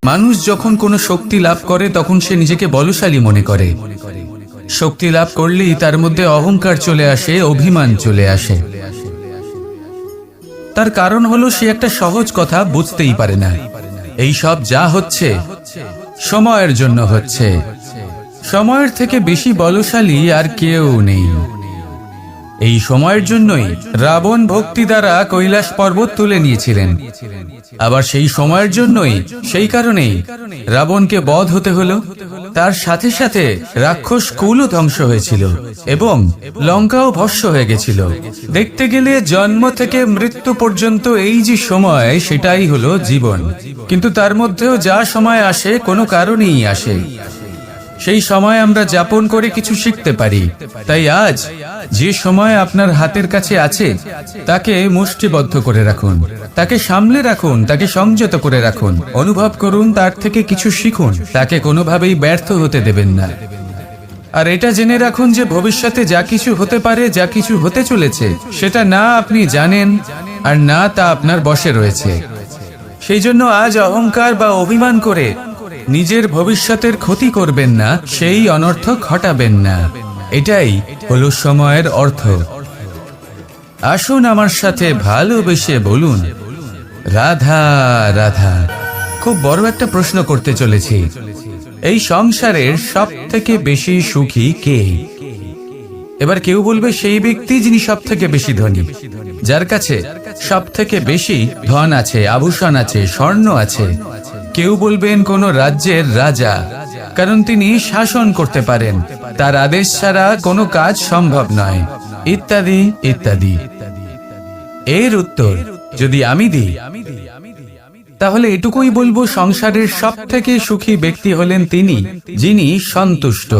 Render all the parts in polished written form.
মানুষ যখন কোনো শক্তি লাভ করে তখন সে নিজেকে বলশালী মনে করে। শক্তি লাভ করলেই তার মধ্যে অহংকার চলে আসে, অভিমান চলে আসে। তার কারণ হলো সে একটা সহজ কথা বুঝতেই পারে না। এই সব যা হচ্ছে সময়ের জন্য হচ্ছে। সময়ের থেকে বেশি বলশালী আর কেউ নেই। এই সময়ের জন্যই রাবণ ভক্তি দ্বারা কৈলাস পর্বত তুলে নিয়েছিলেন। আবার সেই সময়ের জন্যই, সেই কারণেই রাবণকে বধ হতে হলো। তার সাথে সাথে রাক্ষস কুলও ধ্বংস হয়েছিল এবং লঙ্কাও ভস্ম হয়ে গেছিল। দেখতে গেলে জন্ম থেকে মৃত্যু পর্যন্ত এই যে সময়, সেটাই হলো জীবন। কিন্তু তার মধ্যেও যা সময় আসে কোনো কারণেই আসে। সেই সময় আমরা যাপন করে কিছু শিখতে পারি। তাই আজ যে সময় আপনার হাতের কাছে আছে তাকে মুষ্টিবদ্ধ করে রাখুন, তাকে সামলে রাখুন, তাকে সংযত করে রাখুন, অনুভব করুন, তার থেকে কিছু শিখুন, তাকে কোনোভাবেই ব্যর্থ হতে দেবেন না। আর এটা জেনে রাখুন যে ভবিষ্যতে যা কিছু হতে পারে, যা কিছু হতে চলেছে, সেটা না আপনি জানেন আর না তা আপনার বশে রয়েছে। সেই জন্য আজ অহংকার বা অভিমান করে নিজের ভবিষ্যতের ক্ষতি করবেন না, সেই অনর্থক ঘটাবেন না। এটাই হলো সময়ের অর্থ। আসুন আমার সাথে ভালোবেসে বলুন, রাধা রাধা। খুব বড় একটা প্রশ্ন করতে চলেছি। এই সংসারের সব থেকে বেশি সুখী কে? এবার কেউ বলবে সেই ব্যক্তি যিনি সব থেকে বেশি ধনী, যার কাছে সব থেকে বেশি ধন আছে, আভূষণ আছে, স্বর্ণ আছে। কেউ বলবেন কোন রাজ্যের রাজা, কারণ তিনি শাসন করতে পারেন, তার আদেশ ছাড়া কোনো কাজ সম্ভব নয়, ইত্যাদি ইত্যাদি। এর উত্তর যদি আমি দিই তাহলে এটুকুই বলবো, সংসারের সব থেকে সুখী ব্যক্তি হলেন তিনি যিনি সন্তুষ্ট।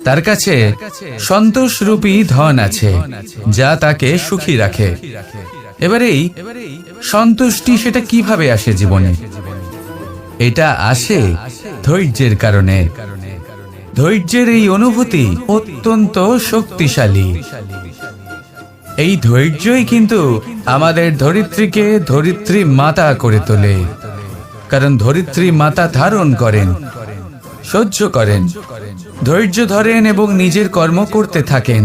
তার কাছে সন্তোষরূপী ধন আছে যা তাকে সুখী রাখে। এবারে এই সন্তুষ্টি সেটা কিভাবে আসে জীবনে? এটা আসে ধৈর্যের কারণে। ধৈর্যের এই অনুভূতি অত্যন্ত শক্তিশালী। এই ধৈর্যই কিন্তু আমাদের ধরিত্রীকে ধরিত্রী মাতা করে তোলে। কারণ ধরিত্রী মাতা ধারণ করেন, সহ্য করেন, ধৈর্য ধরেন এবং নিজের কর্ম করতে থাকেন।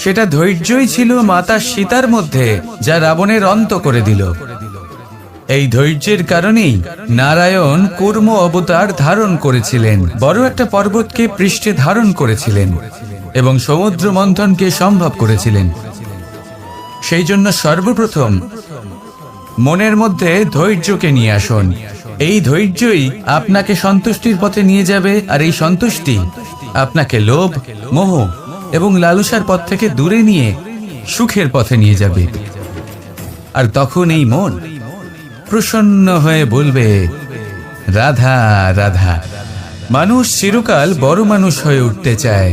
সেটা ধৈর্যই ছিল মাতা সীতার মধ্যে, যা রাবণের অন্ত করে দিল। এই ধৈর্যের কারণেই নারায়ণ কুর্ম অবতার ধারণ করেছিলেন, বড় একটা পর্বতকে পৃষ্ঠে ধারণ করেছিলেন এবং সমুদ্র মন্থনকে সম্ভব করেছিলেন। সেই জন্য সর্বপ্রথম মনের মধ্যে ধৈর্যকে নিয়ে আসুন। এই ধৈর্যই আপনাকে সন্তুষ্টির পথে নিয়ে যাবে, আর এই সন্তুষ্টি আপনাকে লোভ, মোহ এবং লালসার পথ থেকে দূরে নিয়ে সুখের পথে নিয়ে যাবে। আর তখন এই মন প্রসন্ন হয়ে বলবে, রাধা রাধা। মানুষ চিরকাল বড় মানুষ হয়ে উঠতে চায়,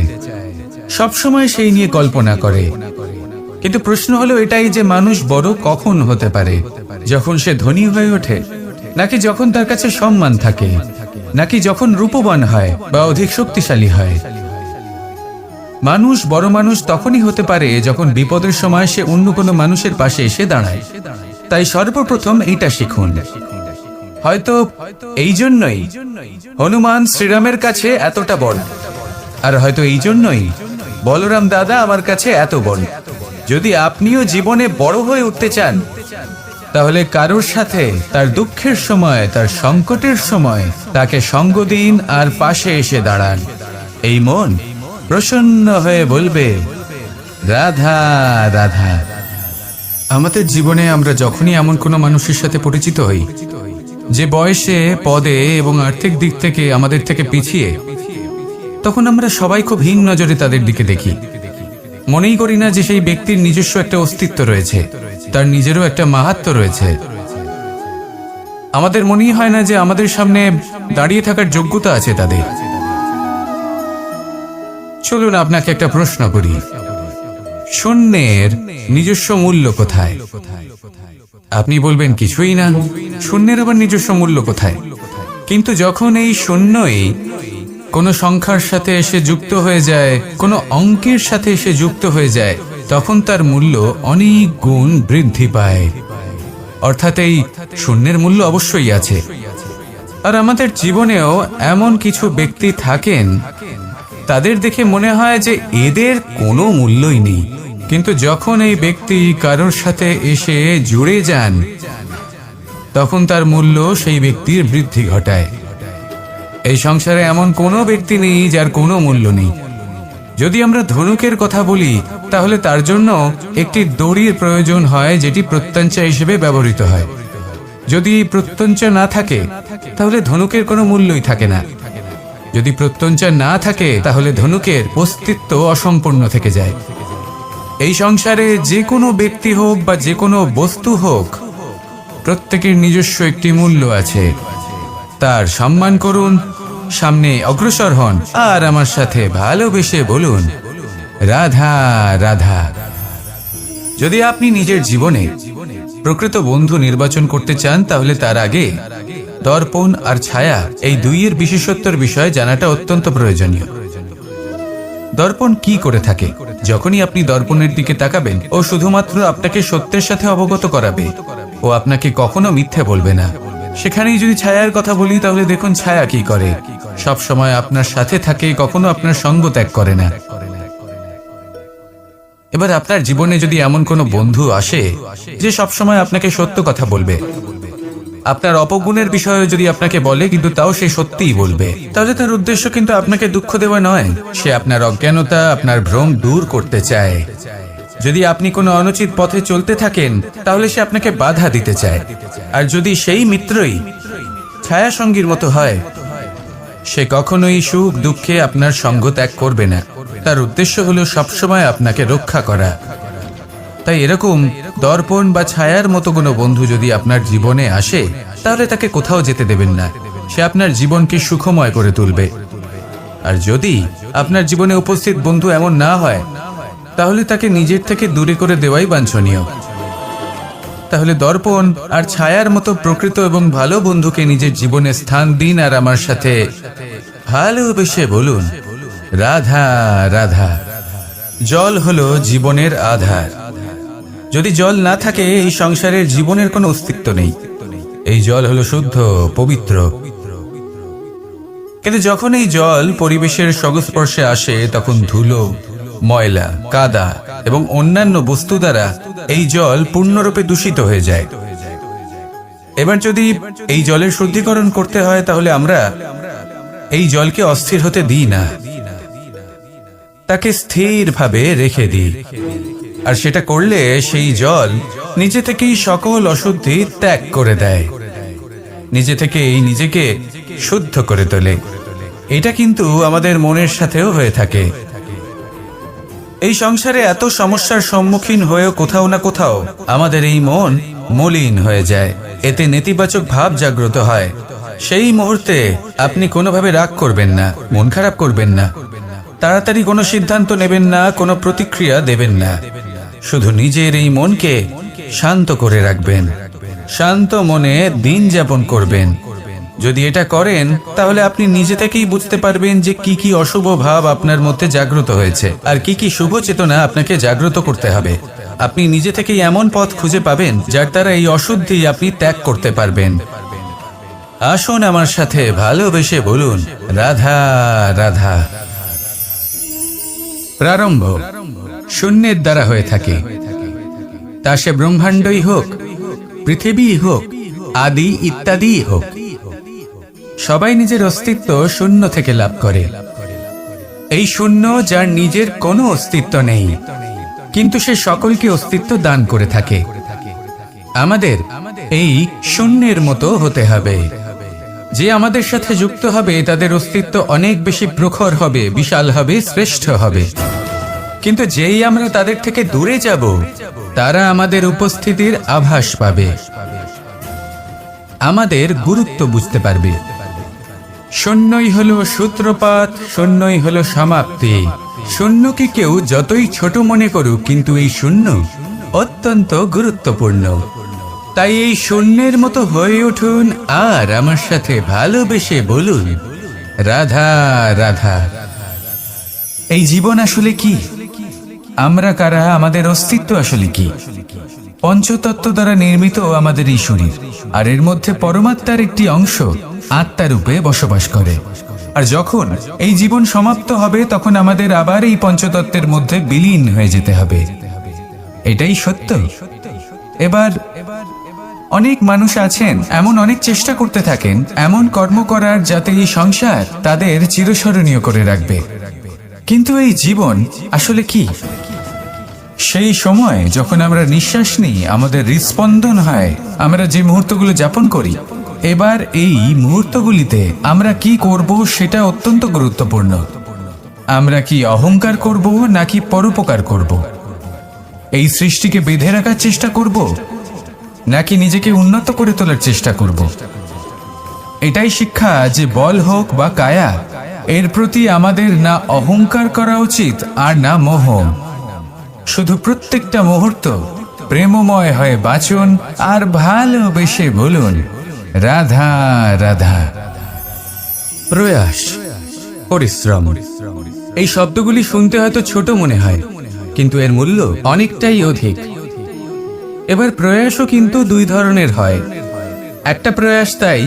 সবসময় সেই নিয়ে কল্পনা করে। কিন্তু প্রশ্ন হলো এটাই যে মানুষ বড় কখন হতে পারে? যখন সে ধনী হয়ে ওঠে, নাকি যখন তার কাছে সম্মান থাকে, নাকি যখন রূপবান হয় বা অধিক শক্তিশালী হয়? মানুষ বড় মানুষ তখনই হতে পারে যখন বিপদের সময় সে অন্য কোনো মানুষের পাশে এসে দাঁড়ায়। তাই সর্বপ্রথম এইটা শিখুন। হয়তো এই জন্যই হনুমান শ্রীরামের কাছে এতটা বড়, আর হয়তো এই জন্যই বলরাম দাদা আমার কাছে এত বড়। যদি আপনিও জীবনে বড় হয়ে উঠতে চান, তাহলে কারোর সাথে তার দুঃখের সময়, তার সংকটের সময় তাকে সঙ্গ দিন আর পাশে এসে দাঁড়ান। এই মন প্রসন্ন হয়ে বলবে, রাধা রাধা। আমাদের জীবনে আমরা যখনই এমন কোনো মানুষের সাথে পরিচিত হই যে বয়সে, পদে এবং আর্থিক দিক থেকে আমাদের থেকে পিছিয়ে, তখন আমরা সবাই খুব হীন নজরে তাদের দিকে দেখি। মনেই করি না যে সেই ব্যক্তির নিজস্ব একটা অস্তিত্ব রয়েছে, তার নিজেরও একটা মাহাত্ম্য রয়েছে। আমাদের মনেই হয় না যে আমাদের সামনে দাঁড়িয়ে থাকার যোগ্যতা আছে তাদের। চলুন আপনাকে একটা প্রশ্ন করি, শূন্যের নিজস্ব মূল্য কোথায়? আপনি বলবেন কিছুই না। শূন্যের আবার নিজস্ব মূল্য কোথায়? কিন্তু যখন এই শূন্যই কোনো সংখ্যার সাথে এসে যুক্ত হয়ে যায়, কোনো অঙ্কের সাথে এসে যুক্ত হয়ে যায়, তখন তার মূল্য অনেক গুণ বৃদ্ধি পায়, অর্থাৎ এই শূন্যের মূল্য অবশ্যই আছে। আর আমাদের জীবনেও এমন কিছু ব্যক্তি থাকেন, তাদের দেখে মনে হয় যে এদের কোনো মূল্যই নেই, কিন্তু যখন এই ব্যক্তি কারোর সাথে এসে জুড়ে যান, তখন তার মূল্য সেই ব্যক্তির বৃদ্ধি ঘটায়। এই সংসারে এমন কোনো ব্যক্তি নেই যার কোনো মূল্য নেই। যদি আমরা ধনুকের কথা বলি, তাহলে তার জন্য একটি দড়ির প্রয়োজন হয়, যেটি প্রত্যঞ্চা হিসেবে ব্যবহৃত হয়। যদি প্রত্যঞ্চা না থাকে, তাহলে ধনুকের কোনো মূল্যই থাকে না। যদি প্রত্যঞ্চা না থাকে, তাহলে ধনুকের অস্তিত্ব অসম্পূর্ণ থেকে যায়। এই সংসারে যে কোনো ব্যক্তি হোক বা যে কোনো বস্তু হোক, প্রত্যেকের নিজস্ব একটি মূল্য আছে। তার সম্মান করুন, সামনে অগ্রসর হন, আর আমার সাথে ভালোবেসে বলুন, রাধা রাধা। যদি আপনি নিজের জীবনে প্রকৃত বন্ধু নির্বাচন করতে চান, তাহলে তার আগে দর্পণ আর ছায়া, এই দুইয়ের বিশেষত্বের বিষয়ে জানাটা অত্যন্ত প্রয়োজনীয়। দর্পণ কি করে থাকে? যখনই আপনি দর্পণের দিকে তাকাবেন, ও শুধুমাত্র আপনাকে সত্যের সাথে অবগত করাবে, ও আপনাকে কখনো মিথ্যে বলবে না। সেখানেই যদি ছায়ার কথা বলি, তাহলে দেখুন ছায়া কি করে। সব সময় আপনার সাথে থাকে, কখনো আপনার সঙ্গ ত্যাগ করে না। এবার আপনার জীবনে যদি এমন কোনো বন্ধু আসে যে সব সময় আপনাকে সত্য কথা বলবে, আপনার অপগুণের বিষয়ে যদি আপনাকে বলে কিন্তু তাও সে সত্যিই বলবে, তাহলে তার উদ্দেশ্য কিন্তু আপনাকে দুঃখ দেওয়া নয়। সে আপনার অজ্ঞানতা, আপনার ভ্রম দূর করতে চায়। যদি আপনি কোনো অনুচিত পথে চলতে থাকেন, তাহলে সে আপনাকে বাধা দিতে চায়। আর যদি সেই মিত্রই ছায়া সঙ্গীর মতো হয়, সে কখনোই সুখ দুঃখে আপনার সঙ্গ ত্যাগ করবে না। তার উদ্দেশ্য হলো সবসময় আপনাকে রক্ষা করা। তাই এরকম দর্পণ বা ছায়ার মতো কোনো বন্ধু যদি আপনার জীবনে আসে, তাহলে তাকে কোথাও যেতে দেবেন না। সে আপনার জীবনকে সুখময় করে তুলবে। আর যদি আপনার জীবনে উপস্থিত বন্ধু এমন না হয়, তাহলে তাকে নিজের থেকে দূরে করে দেওয়াই বাঞ্ছনীয়। তাহলে দর্পণ আর ছায়ার মতো প্রকৃত এবং ভালো বন্ধুকে নিজের জীবনে স্থান দিন, আর আমার সাথে ভালোবেসে বলুন, রাধা রাধা। জল হলো জীবনের আধার। যদি জল না থাকে, এই সংসারের জীবনের কোনো অস্তিত্ব নেই। এই জল হলো শুদ্ধ, পবিত্র। কিন্তু যখন এই জল পরিবেশের সংস্পর্শে আসে, তখন ধুলো, ময়লা, কাদা এবং অন্যান্য বস্তু দ্বারা এই জল পূর্ণরূপে দূষিত হয়ে যায়। এবার যদি এই জলের শুদ্ধিকরণ করতে হয়, তাহলে আমরা এই জলকে অস্থির হতে দিই না, তাকে স্থিরভাবে রেখে দিই। আর সেটা করলে সেই জল নিজে থেকেই সকল অশুদ্ধি ত্যাগ করে দেয়, নিজে থেকেই নিজেকে শুদ্ধ করে তোলে। এটা কিন্তু আমাদের মনের সাথেও হয়ে থাকে। এই সংসারে এত সমস্যার সম্মুখীন হয়েও কোথাও না কোথাও আমাদের এই মন মলিন হয়ে যায়। এতে নেতিবাচক ভাব জাগ্রত হয়। সেই মুহূর্তে আপনি কোনোভাবে রাগ করবেন না, মন খারাপ করবেন না, তাড়াতাড়ি কোনো সিদ্ধান্ত নেবেন না, কোনো প্রতিক্রিয়া দেবেন না। শুধু নিজের এই মনকে শান্ত করে রাখবেন, শান্ত মনে দিন যাপন করবেন। যদি এটা করেন, তাহলে আপনি নিজে থেকেই বুঝতে পারবেন যে কি কি অশুভ ভাব আপনার মধ্যে জাগ্রত হয়েছে আর কি কি শুভ চেতনা আপনাকে জাগ্রত করতে হবে। আপনি নিজে থেকেই এমন পথ খুঁজে পাবেন যার দ্বারা এই অশুদ্ধি আপনি ত্যাগ করতে পারবেন। আসুন আমার সাথে ভালোবেসে বলুন, রাধা রাধা। প্রারম্ভ শূন্যের দ্বারা হয়ে থাকে, তা সে ব্রহ্মাণ্ডই হোক, পৃথিবী হোক, আদি ইত্যাদি হোক। সবাই নিজের অস্তিত্ব শূন্য থেকে লাভ করে। এই শূন্য যার নিজের কোনো অস্তিত্ব নেই, কিন্তু সে সকলকে অস্তিত্ব দান করে থাকে। আমাদের এই শূন্যের মতো হতে হবে। যে আমাদের সাথে যুক্ত হবে, তাদের অস্তিত্ব অনেক বেশি প্রখর হবে, বিশাল হবে, শ্রেষ্ঠ হবে। কিন্তু যেই আমরা তাদের থেকে দূরে যাব, তারা আমাদের উপস্থিতির আভাস পাবে, আমাদের গুরুত্ব বুঝতে পারবে। শূন্যই হলো সূত্রপাত, শূন্যই হলো সমাপ্তি। শূন্যকে কেউ যতই ছোট মনে করুক, কিন্তু এই শূন্য অত্যন্ত গুরুত্বপূর্ণ। তাই এই শূন্যের মতো হয়ে উঠুন আর আমার সাথে ভালোবেসে বলুন, রাধা রাধা। এই জীবন আসলে কি? আমরা কারা? আমাদের অস্তিত্ব আসলে কি? পঞ্চতত্ত্ব দ্বারা নির্মিত আমাদের এই শরীর, আর এর মধ্যে পরমাত্মার একটি অংশ আত্মারূপে বসবাস করে। আর যখন এই জীবন সমাপ্ত হবে তখন আমাদের আবার এই পঞ্চতত্ত্বের মধ্যে বিলীন হয়ে যেতে হবে। এটাই সত্য। এবার অনেক মানুষ আছেন এমন অনেক চেষ্টা করতে থাকেন এমন কর্ম করার যাতে এই সংসার তাদের চিরস্মরণীয় করে রাখবে। কিন্তু এই জীবন আসলে কি? সেই সময় যখন আমরা নিঃশ্বাস নিই, আমাদের হৃদস্পন্দন হয়, আমরা যে মুহূর্তগুলো যাপন করি, এবার এই মুহূর্তগুলিতে আমরা কি করব সেটা অত্যন্ত গুরুত্বপূর্ণ। আমরা কি অহংকার করব নাকি পরোপকার করব? এই সৃষ্টিকে বেঁধে রাখার চেষ্টা করব নাকি নিজেকে উন্নত করে তোলার চেষ্টা করব? এটাই শিক্ষা যে বল হোক বা কায়া, এর প্রতি আমাদের না অহংকার করা উচিত আর না মোহ। শুধু প্রত্যেকটা মুহূর্ত প্রেমময় হয়ে বাঁচুন আর ভালোবেসে বলুন রাধা রাধা। প্রয়াস, পরিশ্রম, এই শব্দগুলি শুনতে হয়তো ছোট মনে হয়, কিন্তু এর মূল্য অনেকটাই অধিক। এবার প্রয়াসও কিন্তু দুই ধরনের হয়। একটা প্রয়াস তাই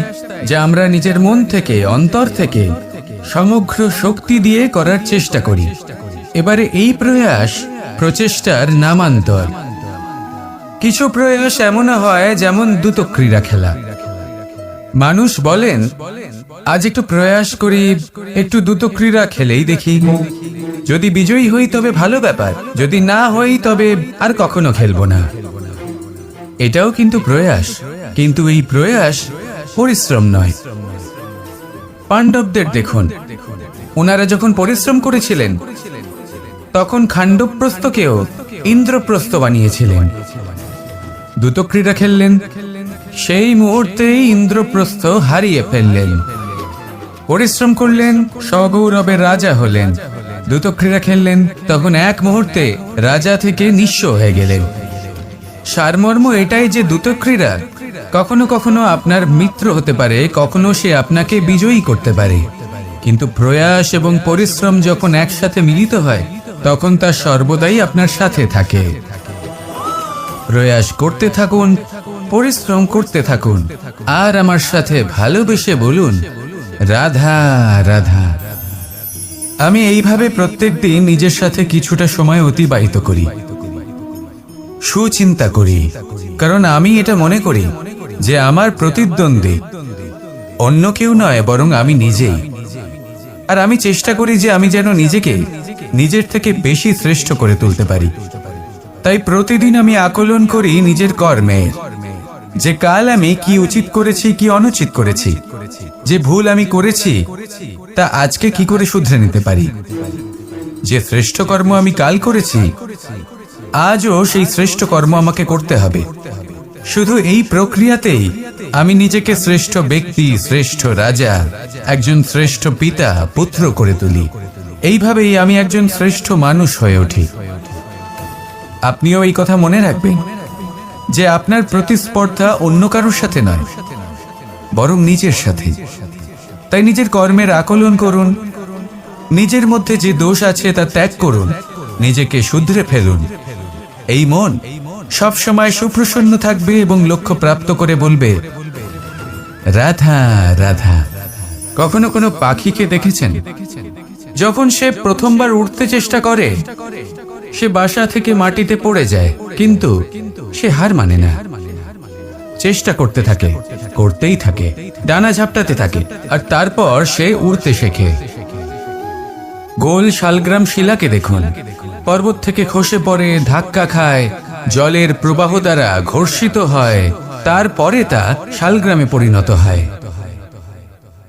যা আমরা নিজের মন থেকে, অন্তর থেকে সমগ্র শক্তি দিয়ে করার চেষ্টা করি। এবারে এই প্রয়াস প্রচেষ্টার নামান্তর। কিছু প্রয়াস এমনও হয় যেমন দ্রুত ক্রীড়া খেলা। মানুষ বলেন আজ একটু প্রয়াস করি, একটু দ্রুত ক্রীড়া খেলেই দেখি, যদি বিজয়ী হই তবে ভালো ব্যাপার, যদি না হই তবে আর কখনো খেলবো না। এটাও কিন্তু প্রয়াস, কিন্তু এই প্রয়াস পরিশ্রম নয়। পাণ্ডবদের দেখুন, ওনারা যখন পরিশ্রম করেছিলেন তখন খাণ্ডবপ্রস্থকেও ইন্দ্রপ্রস্থ বানিয়েছিলেন। দ্রুত ক্রীড়া খেললেন, সেই মুহূর্তেই ইন্দ্রপ্রস্থ হারিয়ে ফেললেন। পরিশ্রম করলেন, সগৌরবের রাজা হলেন। দ্রুত ক্রীড়া খেললেন, তখন এক মুহূর্তে রাজা থেকে নিঃস্ব হয়ে গেলেন। সারমর্ম এটাই যে দ্রুত ক্রীড়া কখনো কখনো আপনার মিত্র হতে পারে, কখনো সে আপনাকে বিজয়ী করতে পারে, কিন্তু প্রয়াস এবং পরিশ্রম যখন একসাথে মিলিত হয় তখন তা সর্বদাই আপনার সাথে থাকে। প্রয়াস করতে থাকুন, পরিশ্রম করতে থাকুন, আর আমার সাথে ভালোবেসে বলুন রাধা রাধা। আমি এইভাবে প্রত্যেকদিন নিজের সাথে কিছুটা সময় অতিবাহিত করি, সুচিন্তা করি, কারণ আমি এটা মনে করি যে আমার প্রতিদ্বন্দ্বী অন্য কেউ নয় বরং আমি নিজেই। আর আমি চেষ্টা করি যে আমি যেন নিজেকে নিজের থেকে বেশি শ্রেষ্ঠ করে তুলতে পারি। তাই প্রতিদিন আমি আকলন করি নিজের কর্মে, যে কাল আমি কি উচিত করেছি, কি অনুচিত করেছি, যে ভুল আমি করেছি তা আজকে কি করে শুধরে নিতে পারি। যে শ্রেষ্ঠ কর্ম আমি কাল করেছি আজও সেই শ্রেষ্ঠ কর্ম আমাকে করতে হবে। শুধু এই প্রক্রিয়াতেই আমি নিজেকে শ্রেষ্ঠ ব্যক্তি, শ্রেষ্ঠ রাজা, একজন শ্রেষ্ঠ পিতা, পুত্র করে তুলি। এইভাবেই আমি একজন শ্রেষ্ঠ মানুষ হয়ে উঠি। আপনিও এই কথা মনে রাখবেন যে আপনার প্রতিস্পর্ধা অন্য কারোর সাথে নয় বরং নিজের সাথে। তাই নিজের কর্মের আকলন করুন, নিজের মধ্যে যে দোষ আছে তা ত্যাগ করুন, নিজেকে শুধরে ফেলুন। এই মন সব সময় সুপ্রসন্ন থাকবে এবং লক্ষ্য প্রাপ্ত করে বলবে রাধা রাধা। কখনো কোনো পাখিকে দেখেছেন? যখন সে প্রথমবার উঠতে চেষ্টা করে সে বাসা থেকে মাটিতে পড়ে যায়, কিন্তু সে হার মানে না, চেষ্টা করতে থাকে, করতেই থাকে, ডানা ঝাপটাতে থাকে, আর তারপর সে উড়তে শেখে। গোল শালগ্রাম শিলাকে দেখুন, পর্বত থেকে খসে পড়ে, ধাক্কা খায়, জলের প্রবাহ দ্বারা ঘর্ষিত হয়, তারপরে তা শালগ্রামে পরিণত হয়।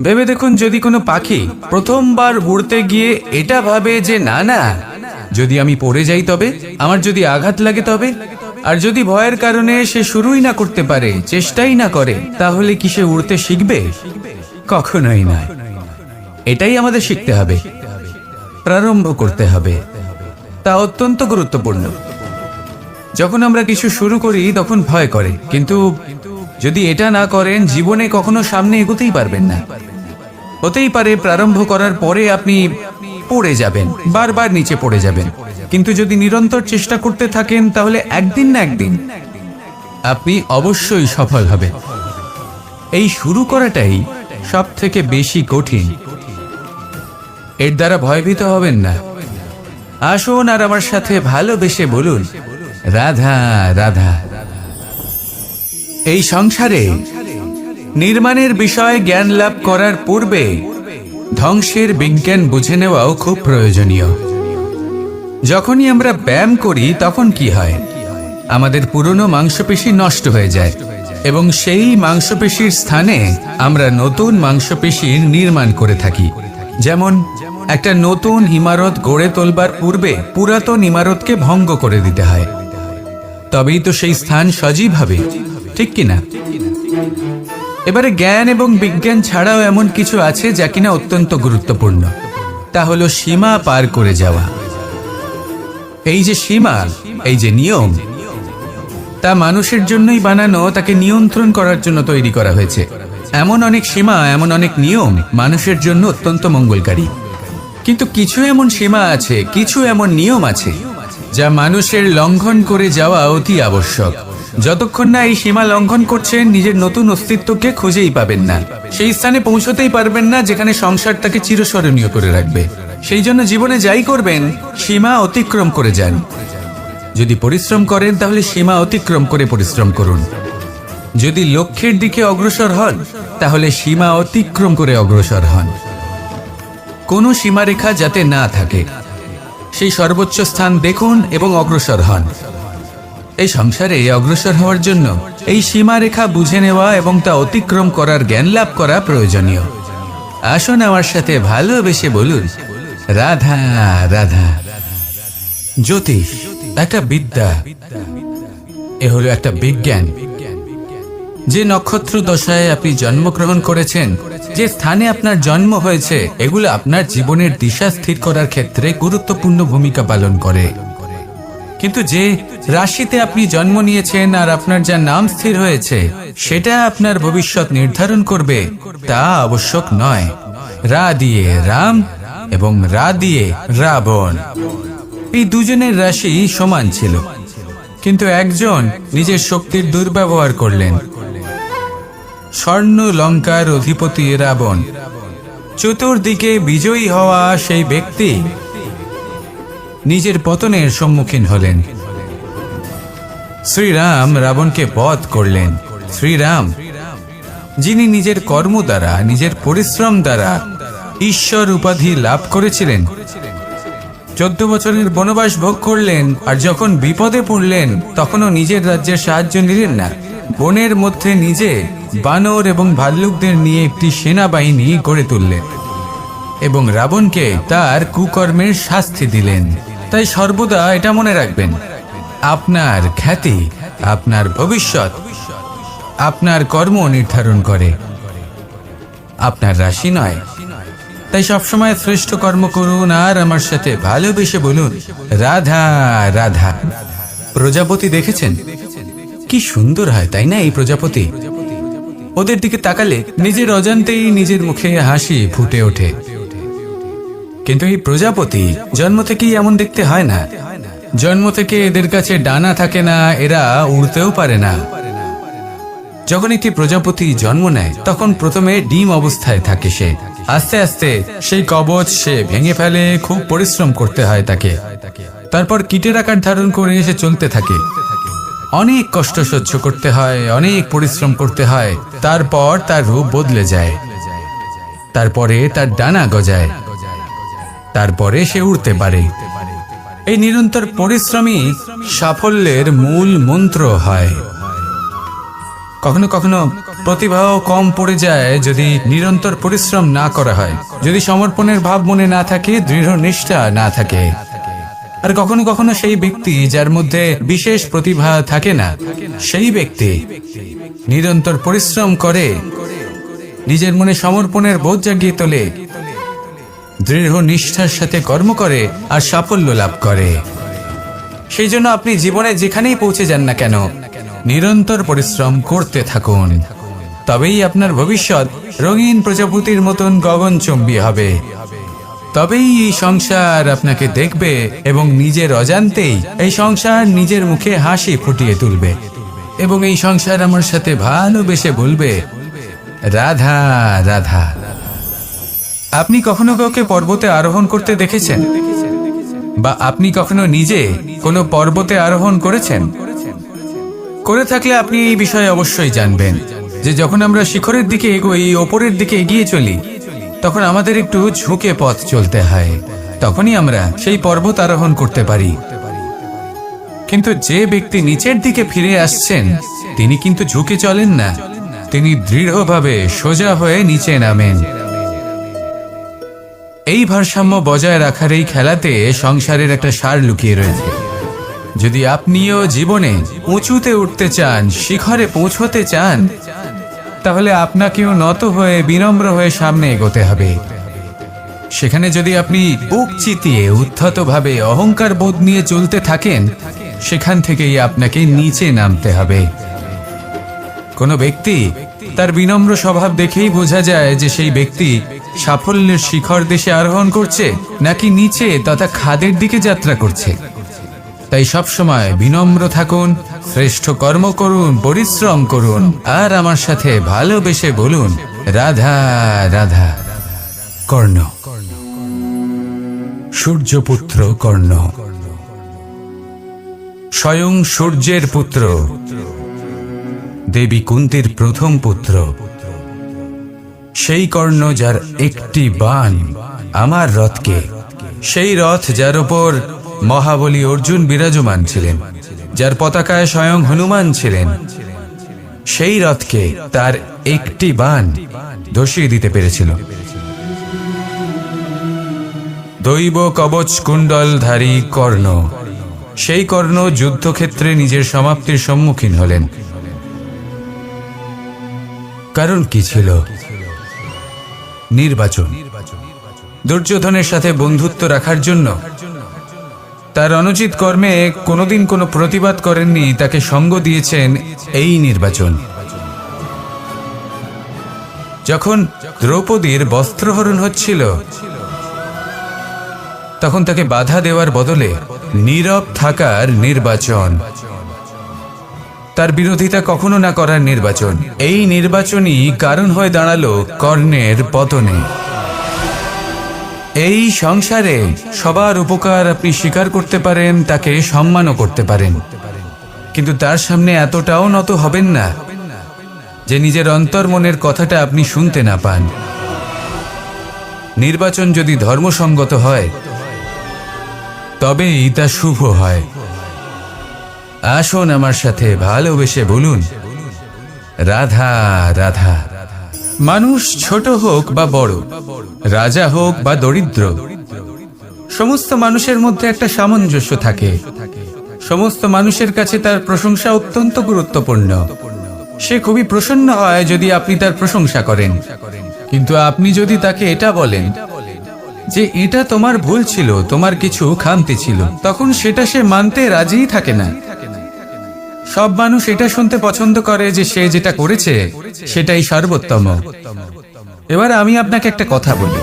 ভেবে দেখুন, যদি কোনো পাখি প্রথমবার উড়তে গিয়ে এটা ভাবে যে না না, যদি আমি পড়ে যাই তবে, আমার যদি আঘাত লাগে তবে, আর যদি ভয়ের কারণে সে শুরুই না করতে পারে, চেষ্টাই না করে, তাহলে কি সে উড়তে শিখবে? কখনোই নয়। এটাই আমাদের শিখতে হবে, প্রারম্ভ করতে হবে। তা অত্যন্ত গুরুত্বপূর্ণ। যখন আমরা কিছু শুরু করি তখন ভয় করে, কিন্তু যদি এটা না করেন জীবনে কখনো সামনে এগোতেই পারবেন না। হতেই পারে প্রারম্ভ করার পরে আপনি পড়ে যাবেন, বারবার নিচে পড়ে যাবেন, কিন্তু যদি নিরন্তর চেষ্টা করতে থাকেন তাহলে একদিন না একদিন আপনি অবশ্যই সফল হবেন। এই শুরু করাটাই সব থেকে বেশি কঠিন। এর দ্বারা ভয়ভীত হবেন না। আসুন আর আমার সাথে ভালোবেসে বলুন, রাধা রাধা। এই সংসারে নির্মাণের বিষয়ে জ্ঞান লাভ করার পূর্বে ধ্বংসের বিজ্ঞান বুঝে নেওয়াও খুব প্রয়োজনীয়। যখনই আমরা ব্যায়াম করি তখন কি হয়? আমাদের পুরনো মাংসপেশি নষ্ট হয়ে যায় এবং সেই মাংসপেশির স্থানে আমরা নতুন মাংসপেশির নির্মাণ করে থাকি। যেমন একটা নতুন ইমারত গড়ে তোলবার পূর্বে পুরাতন ইমারতকে ভঙ্গ করে দিতে হয়, তবেই তো সেই স্থান সজীব হবে, ঠিক কিনা? এবারে জ্ঞান এবং বিজ্ঞান ছাড়াও এমন কিছু আছে যা কিনা অত্যন্ত গুরুত্বপূর্ণ। তা হলো সীমা পার করে যাওয়া। এই যে সীমা, এই যে নিয়ম, তা মানুষের জন্যই বানানো, তাকে নিয়ন্ত্রণ করার জন্য তৈরি করা হয়েছে। এমন অনেক সীমা, এমন অনেক নিয়ম মানুষের জন্য অত্যন্ত মঙ্গলকারী। কিন্তু কিছু এমন সীমা আছে, কিছু এমন নিয়ম আছে যা মানুষের লঙ্ঘন করে যাওয়া অতি আবশ্যক। যতক্ষণ না এই সীমা লঙ্ঘন করছেন, নিজের নতুন অস্তিত্বকে খুঁজেই পাবেন না, সেই স্থানে পৌঁছতেই পারবেন না যেখানে সংসার তাকে চিরস্মরণীয় করে রাখবে। সেই জন্য জীবনে যাই করবেন, সীমা অতিক্রম করে যান। যদি পরিশ্রম করেন তাহলে সীমা অতিক্রম করে পরিশ্রম করুন। যদি লক্ষ্যের দিকে অগ্রসর হন তাহলে সীমা অতিক্রম করে অগ্রসর হন। কোনো সীমারেখা যাতে না থাকে, সেই সর্বোচ্চ স্থান দেখুন এবং অগ্রসর হন। এই সংসারে অগ্রসর হওয়ার জন্য এই সীমারেখা বুঝে নেওয়া এবং তা অতিক্রম করার জ্ঞান লাভ করা প্রয়োজনীয়। আসুন আমার সাথে ভালোবেসে বলুন, রাধা রাধা। জ্যোতিষ একটা বিদ্যা, এ হলো একটা বিজ্ঞান। যে নক্ষত্র দশায় আপনি জন্মগ্রহণ করেছেন, যে স্থানে আপনার জন্ম হয়েছে, এগুলো আপনার জীবনের দিশা স্থির করার ক্ষেত্রে গুরুত্বপূর্ণ ভূমিকা পালন করে। কিন্তু যে রাশিতে আপনি জন্ম নিয়েছেন আর আপনার যা নাম স্থির হয়েছে, সেটা আপনার ভবিষ্যৎ নির্ধারণ করবে তা আবশ্যক নয়। রা দিয়ে রাম এবং রা দিয়ে রাবণ, এই দুজনের রাশি সমান ছিল, কিন্তু একজন নিজের শক্তির দুর্ব্যবহার করলেন। স্বর্ণ লঙ্কার অধিপতি রাবণ, চতুর্দিকে বিজয়ী হওয়া সেই ব্যক্তি নিজের পতনের সম্মুখীন হলেন। শ্রীরাম রাবণকে বধ করলেন। শ্রীরাম, যিনি নিজের কর্ম দ্বারা, নিজের পরিশ্রম দ্বারা ঈশ্বর উপাধি লাভ করেছিলেন, 14 বছরের বনবাস ভোগ করলেন, আর যখন বিপদে পড়লেন তখনও নিজের রাজ্যের সাহায্য নিলেন না। বনের মধ্যে নিজে বানর এবং ভাল্লুকদের নিয়ে একটি সেনাবাহিনী গড়ে তুললেন এবং রাবণকে তার কুকর্মের শাস্তি দিলেন। তাই সর্বদা এটা মনে রাখবেন, আপনার খ্যাতি, আপনার ভবিষ্যৎ আপনার কর্ম নির্ধারণ করে, আপনার রাশি নয়। তাই সবসময় শ্রেষ্ঠ কর্ম করুন আর আমার সাথে ভালোবেসে বলুন, রাধা রাধা। প্রজাপতি দেখেছেন কি সুন্দর হয়, তাই না? এই প্রজাপতি, ওদের দিকে তাকালে নিজের অজান্তেই নিজের মুখে হাসি ফুটে ওঠে। কিন্তু এই প্রজাপতি জন্ম থেকেই এমন দেখতে হয় না। জন্ম থেকে এদের কাছে ডানা থাকে না, এরা উড়তেও পারে না। যখন একটি প্রজাপতি জন্ম নেয় তখন প্রথমে ডিম অবস্থায় থাকে সে। আস্তে আস্তে সেই কবচ সে ভেঙে ফেলে, খুব পরিশ্রম করতে হয় তাকে। তারপর কীটের আকার ধারণ করে সে চলতে থাকে, অনেক কষ্ট সহ্য করতে হয়, অনেক পরিশ্রম করতে হয়। তারপর তার রূপ বদলে যায়, তারপরে তার ডানা গজায়, তারপরে সে উড়তে পারে। এই নিরন্তর পরিশ্রমই সাফল্যের মূল মন্ত্র হয়। কখনো কখনো প্রতিভাও কম পড়ে যায় যদি নিরন্তর পরিশ্রম না করা হয়, যদি সমর্পণের ভাব মনে না থাকে, দৃঢ় নিষ্ঠা না থাকে। আর কখনো কখনো সেই ব্যক্তি যার মধ্যে বিশেষ প্রতিভা থাকে না, সেই ব্যক্তি নিরন্তর পরিশ্রম করে, নিজের মনে সমর্পণের বোধ জাগিয়ে তোলে, দৃঢ় নিষ্ঠার সাথে কর্ম করে আর সাফল্য লাভ করে। সেই জন্য আপনি জীবনে যেখানেই পৌঁছে যান না কেন, নিরন্তর পরিশ্রম করতে থাকুন, তবেই আপনার ভবিষ্যৎ রঙিন প্রজাপতির মতন গগনচুম্বী হবে। তবেই এই সংসার আপনাকে দেখবে এবং নিজের অজান্তেই এই সংসার নিজের মুখে হাসি ফুটিয়ে তুলবে। এবং এই সংসার আমার সাথে ভালোবেসে বলবে, রাধা রাধা। আপনি কখনো কাউকে পর্বতে আরোহণ করতে দেখেছেন? বা আপনি কখনো নিজে কোনো পর্বতে আরোহণ করেছেন? করে থাকলে আপনি এই বিষয়ে অবশ্যই জানবেন যে যখন আমরা শিখরের দিকে এগোই, ওপরের দিকে এগিয়ে চলি, তখন আমাদের একটু ঝুঁকে পথ চলতে হয়, তখনই আমরা সেই পর্বত আরোহণ করতে পারি। কিন্তু যে ব্যক্তি নিচের দিকে ফিরে আসছেন, তিনি কিন্তু ঝুঁকে চলেন না, তিনি দৃঢ়ভাবে সোজা হয়ে নিচে নামেন। এই ভারসাম্য বজায় রাখার এই খেলাতে সংসারের একটা সার লুকিয়ে রয়েছে। যদি আপনিও জীবনে উঁচুতে উঠতে চান, শিখরে পৌঁছতে চান, তাহলে আপনাকেও নত হয়ে বিনম্র হয়ে সামনে এগোতে হবে। সেখানে যদি আপনি বুক চিতিয়ে উদ্ধতভাবে অহংকার বোধ নিয়ে চলতে থাকেন, সেখান থেকেই আপনাকে নিচে নামতে হবে। কোনো ব্যক্তি তার বিনম্র স্বভাব দেখেই বোঝা যায় যে সেই ব্যক্তি সাফল্যের শিখর দেশে আরোহণ করছে নাকি নিচে তথা খাদের দিকে যাত্রা করছে। তাই সবসময় বিনম্র থাকুন, শ্রেষ্ঠ কর্ম করুন, পরিশ্রম করুন, আর আমার সাথে ভালোবেসে বলুন, রাধা রাধা। কর্ণ, সূর্যপুত্র কর্ণ, স্বয়ং সূর্যের পুত্র, দেবী কুন্তীর প্রথম পুত্র। সেই কর্ণ যার একটি বাণ আমার রথকে, সেই রথ যার উপর মহাবলী অর্জুন বিরাজমান ছিলেন, যার পতাকায় স্বয়ং হনুমান ছিলেন, সেই রথকে তার একটি বাণ ধসিয়ে দিতে পেরেছিল। দৈব কবচ কুণ্ডলধারী কর্ণ, সেই কর্ণ যুদ্ধক্ষেত্রে নিজের সমাপ্তির সম্মুখীন হলেন। কারণ কি ছিল? নির্বাচন। দুর্যোধনের সাথে বন্ধুত্ব রাখার জন্য তার অনুচিত কর্মে কোনোদিন কোনো প্রতিবাদ করেননি, তাকে সঙ্গ দিয়েছেন এই নির্বাচন। যখন দ্রৌপদীর বস্ত্রহরণ হচ্ছিল, তখন তাকে বাধা দেওয়ার বদলে নীরব থাকার নির্বাচন, তার বিরোধিতা কখনো না করার নির্বাচন, এই নির্বাচনই কারণ হয়ে দাঁড়ালো কর্ণের পতনে। এই সংসারে সবার উপকার আপনি স্বীকার করতে পারেন, তাকে সম্মানও করতে পারেন, কিন্তু তার সামনে এতটাও নত হবেন না যে নিজের অন্তর্মনের কথাটা আপনি শুনতে না পান। নির্বাচন যদি ধর্মসঙ্গত হয়, তবেই তা শুভ হয়। আসুন আমার সাথে ভালোবেসে বলুন, রাধা রাধা। মানুষ ছোট হোক বা বড়, রাজা হোক বা দরিদ্র, সমস্ত মানুষের মধ্যে একটা সামঞ্জস্য থাকে। সমস্ত মানুষের কাছে তার প্রশংসা অত্যন্ত গুরুত্বপূর্ণ। সে খুবই প্রসন্ন হয় যদি আপনি তার প্রশংসা করেন, কিন্তু আপনি যদি তাকে এটা বলেন যে এটা তোমার ভুল ছিল, তোমার কিছু খামতি ছিল, তখন সেটা সে মানতে রাজিই থাকে না। সব মানুষ এটা শুনতে পছন্দ করে যে সে যেটা করেছে সেটাই সর্বোত্তম। এবার আমি আপনাকে একটা কথা বলি,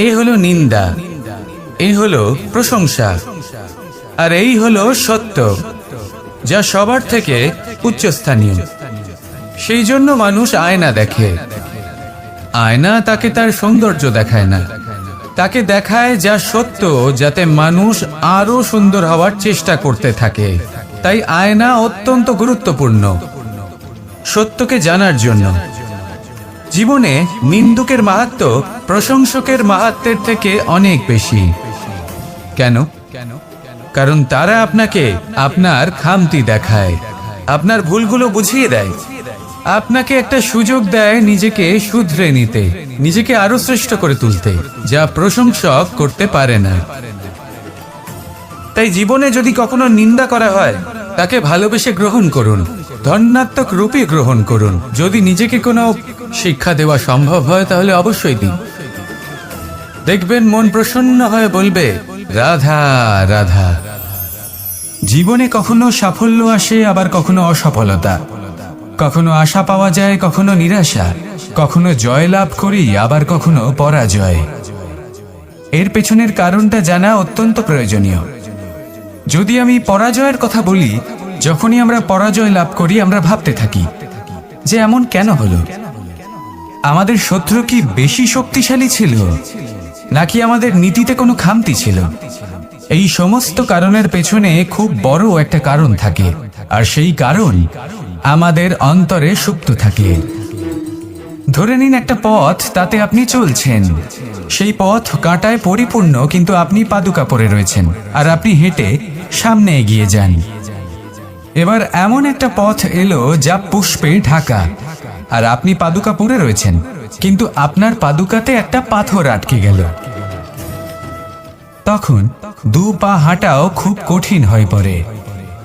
এই হলো নিন্দা, এই হলো প্রশংসা, আর এই হলো সত্য, যা সবার থেকে উচ্চস্থানীয়। সেই জন্য মানুষ আয়না দেখে। আয়না তাকে তার সৌন্দর্য দেখায় না, তাকে দেখায় যা সত্য, যাতে মানুষ আরো সুন্দর হওয়ার চেষ্টা করতে থাকে। তাই আয়না অত্যন্ত গুরুত্বপূর্ণ সত্যকে জানার জন্য। জীবনে নিন্দুকের মাহাত্ম্য প্রশংসকের মাহাত্ম্যের থেকে অনেক বেশি। কেন? কারণ তারা আপনাকে আপনার খামতি দেখায়, আপনার ভুলগুলো বুঝিয়ে দেয়, আপনাকে একটা সুযোগ দেয় নিজেকে শুধরে নিতে, নিজেকে আরো শ্রেষ্ঠ করে তুলতে, যা প্রশংসক করতে পারে না। তাই জীবনে যদি কখনো নিন্দা করা হয়, তাকে ভালোবেসে গ্রহণ করুন, ধন্যাত্মক রূপে গ্রহণ করুন। যদি নিজেকে কোনো শিক্ষা দেওয়া সম্ভব হয়, তাহলে অবশ্যই দিন। দেখবেন মন প্রসন্ন হয়ে বলবে, রাধা রাধা। জীবনে কখনো সাফল্য আসে, আবার কখনো অসফলতা, কখনো আশা পাওয়া যায়, কখনো নিরাশা, কখনো জয় লাভ করি, আবার কখনো পরাজয়। এর পেছনের কারণটা জানা অত্যন্ত প্রয়োজনীয়। যদি আমি পরাজয়ের কথা বলি, যখনই আমরা পরাজয় লাভ করি আমরা ভাবতে থাকি যে এমন কেন হলো। আমাদের শত্রু কি বেশি শক্তিশালী ছিল, নাকি আমাদের নীতিতে কোনো খামতি ছিল? এই সমস্ত কারণের পেছনে খুব বড় একটা কারণ থাকে, আর সেই কারণ আমাদের অন্তরে সুপ্ত থাকে। ধরে নিন একটা পথ, তাতে আপনি চলছেন। সেই পথ কাঁটায় পরিপূর্ণ, কিন্তু আপনি পাদুকা পরে রয়েছেন আর আপনি হেঁটে সামনে এগিয়ে যান। এবার এমন একটা পথ এলো যা পুষ্পে ঢাকা, আর আপনি পাদুকা পরে রয়েছেন, কিন্তু আপনার পাদুকাতে একটা পাথর আটকে গেল। তখন দু পা হাঁটাও খুব কঠিন হয়ে পড়ে।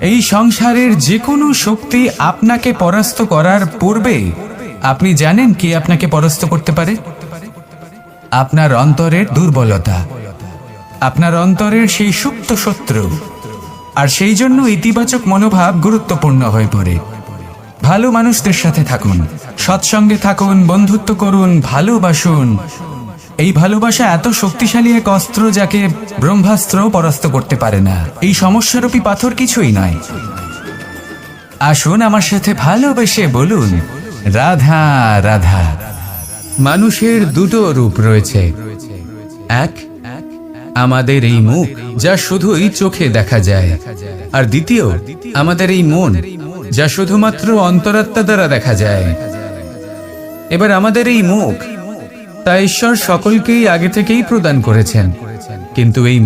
এই সংসারের যে কোনো শক্তি আপনাকে পরাস্ত করার পূর্বে আপনি জানেন কি আপনাকে পরাস্ত করতে পারে? আপনার অন্তরের দুর্বলতা, আপনার অন্তরের সেই সুপ্ত শত্রু। আর সেই জন্য ইতিবাচক মনোভাব গুরুত্বপূর্ণ হয়ে পড়ে। ভালো মানুষদের সাথে থাকুন, সৎসঙ্গে থাকুন, বন্ধুত্ব করুন, ভালোবাসুন। এই ভালোবাসা এত শক্তিশালী এক অস্ত্র যাকে ব্রহ্মাস্ত্র পরাস্ত করতে পারে না। এই সমস্যারূপী পাথর কিছুই নয়। আসুন আমার সাথে ভালোবেসে বলুন, রাধা রাধা। মানুষের দুটো রূপ রয়েছে। এক, আমাদের এই মুখ যা শুধুই চোখে দেখা যায়, আর দ্বিতীয় আমাদের এই মন যা শুধুমাত্র অন্তরাত্মা দ্বারা দেখা যায়। এবার আমাদের এই মুখ তা ঈশ্বর সকলকেই আগে থেকেই প্রদান করেছেন, কিন্তু এই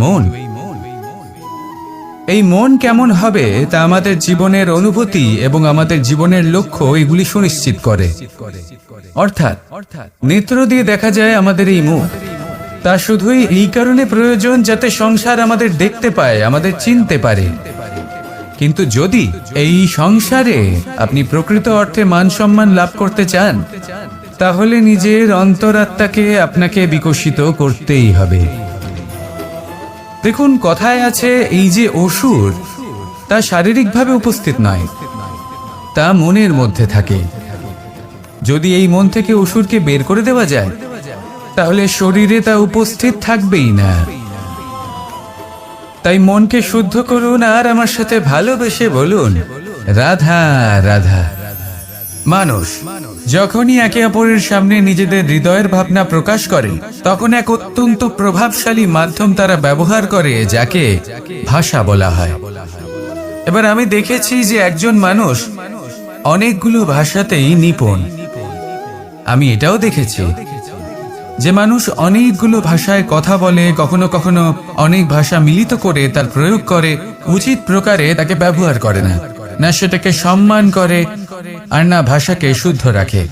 মন কেমন হবে তা আমাদের জীবনের অনুভূতি এবং আমাদের জীবনের লক্ষ্য এগুলি সুনিশ্চিত করে। অর্থাৎ নেত্র দিয়ে দেখা যায় আমাদের এই মুখ, তা শুধুই এই কারণে প্রয়োজন যাতে সংসার আমাদের দেখতে পায়, আমাদের চিনতে পারে। কিন্তু যদি এই সংসারে আপনি প্রকৃত অর্থে মান সম্মান লাভ করতে চান, তাহলে নিজের অন্তরাত্মাকে আপনাকে বিকশিত করতেই হবে। দেখুন, কথায় আছে এই যে অসুর, তা শারীরিকভাবে উপস্থিত নয়, তা মনের মধ্যে থাকে। যদি এই মন থেকে অসুরকে বের করে দেওয়া যায়, তাহলে শরীরে তা উপস্থিত থাকবেই না। তাই মনকে শুদ্ধ করুন আর আমার সাথে ভালোবেসে বলুন, রাধা রাধা। মানুষ যখনই একে অপরের সামনে নিজেদের হৃদয়ের ভাবনা প্রকাশ করে, তখন এক অত্যন্ত প্রভাবশালী মাধ্যম তারা ব্যবহার করে, যাকে ভাষা বলা হয়। এবার আমি দেখেছি যে একজন মানুষ অনেকগুলো ভাষাতেই নিপুণ। আমি এটাও দেখেছি যে মানুষ অনেকগুলো ভাষায় কথা বলে, কখনো কখনো অনেক ভাষা মিলিত করে তার প্রয়োগ করে, উচিত প্রকারে তাকে ব্যবহার করে না, না সেটাকে সম্মান করে, আর না ভাষাকে শুদ্ধ রাখে।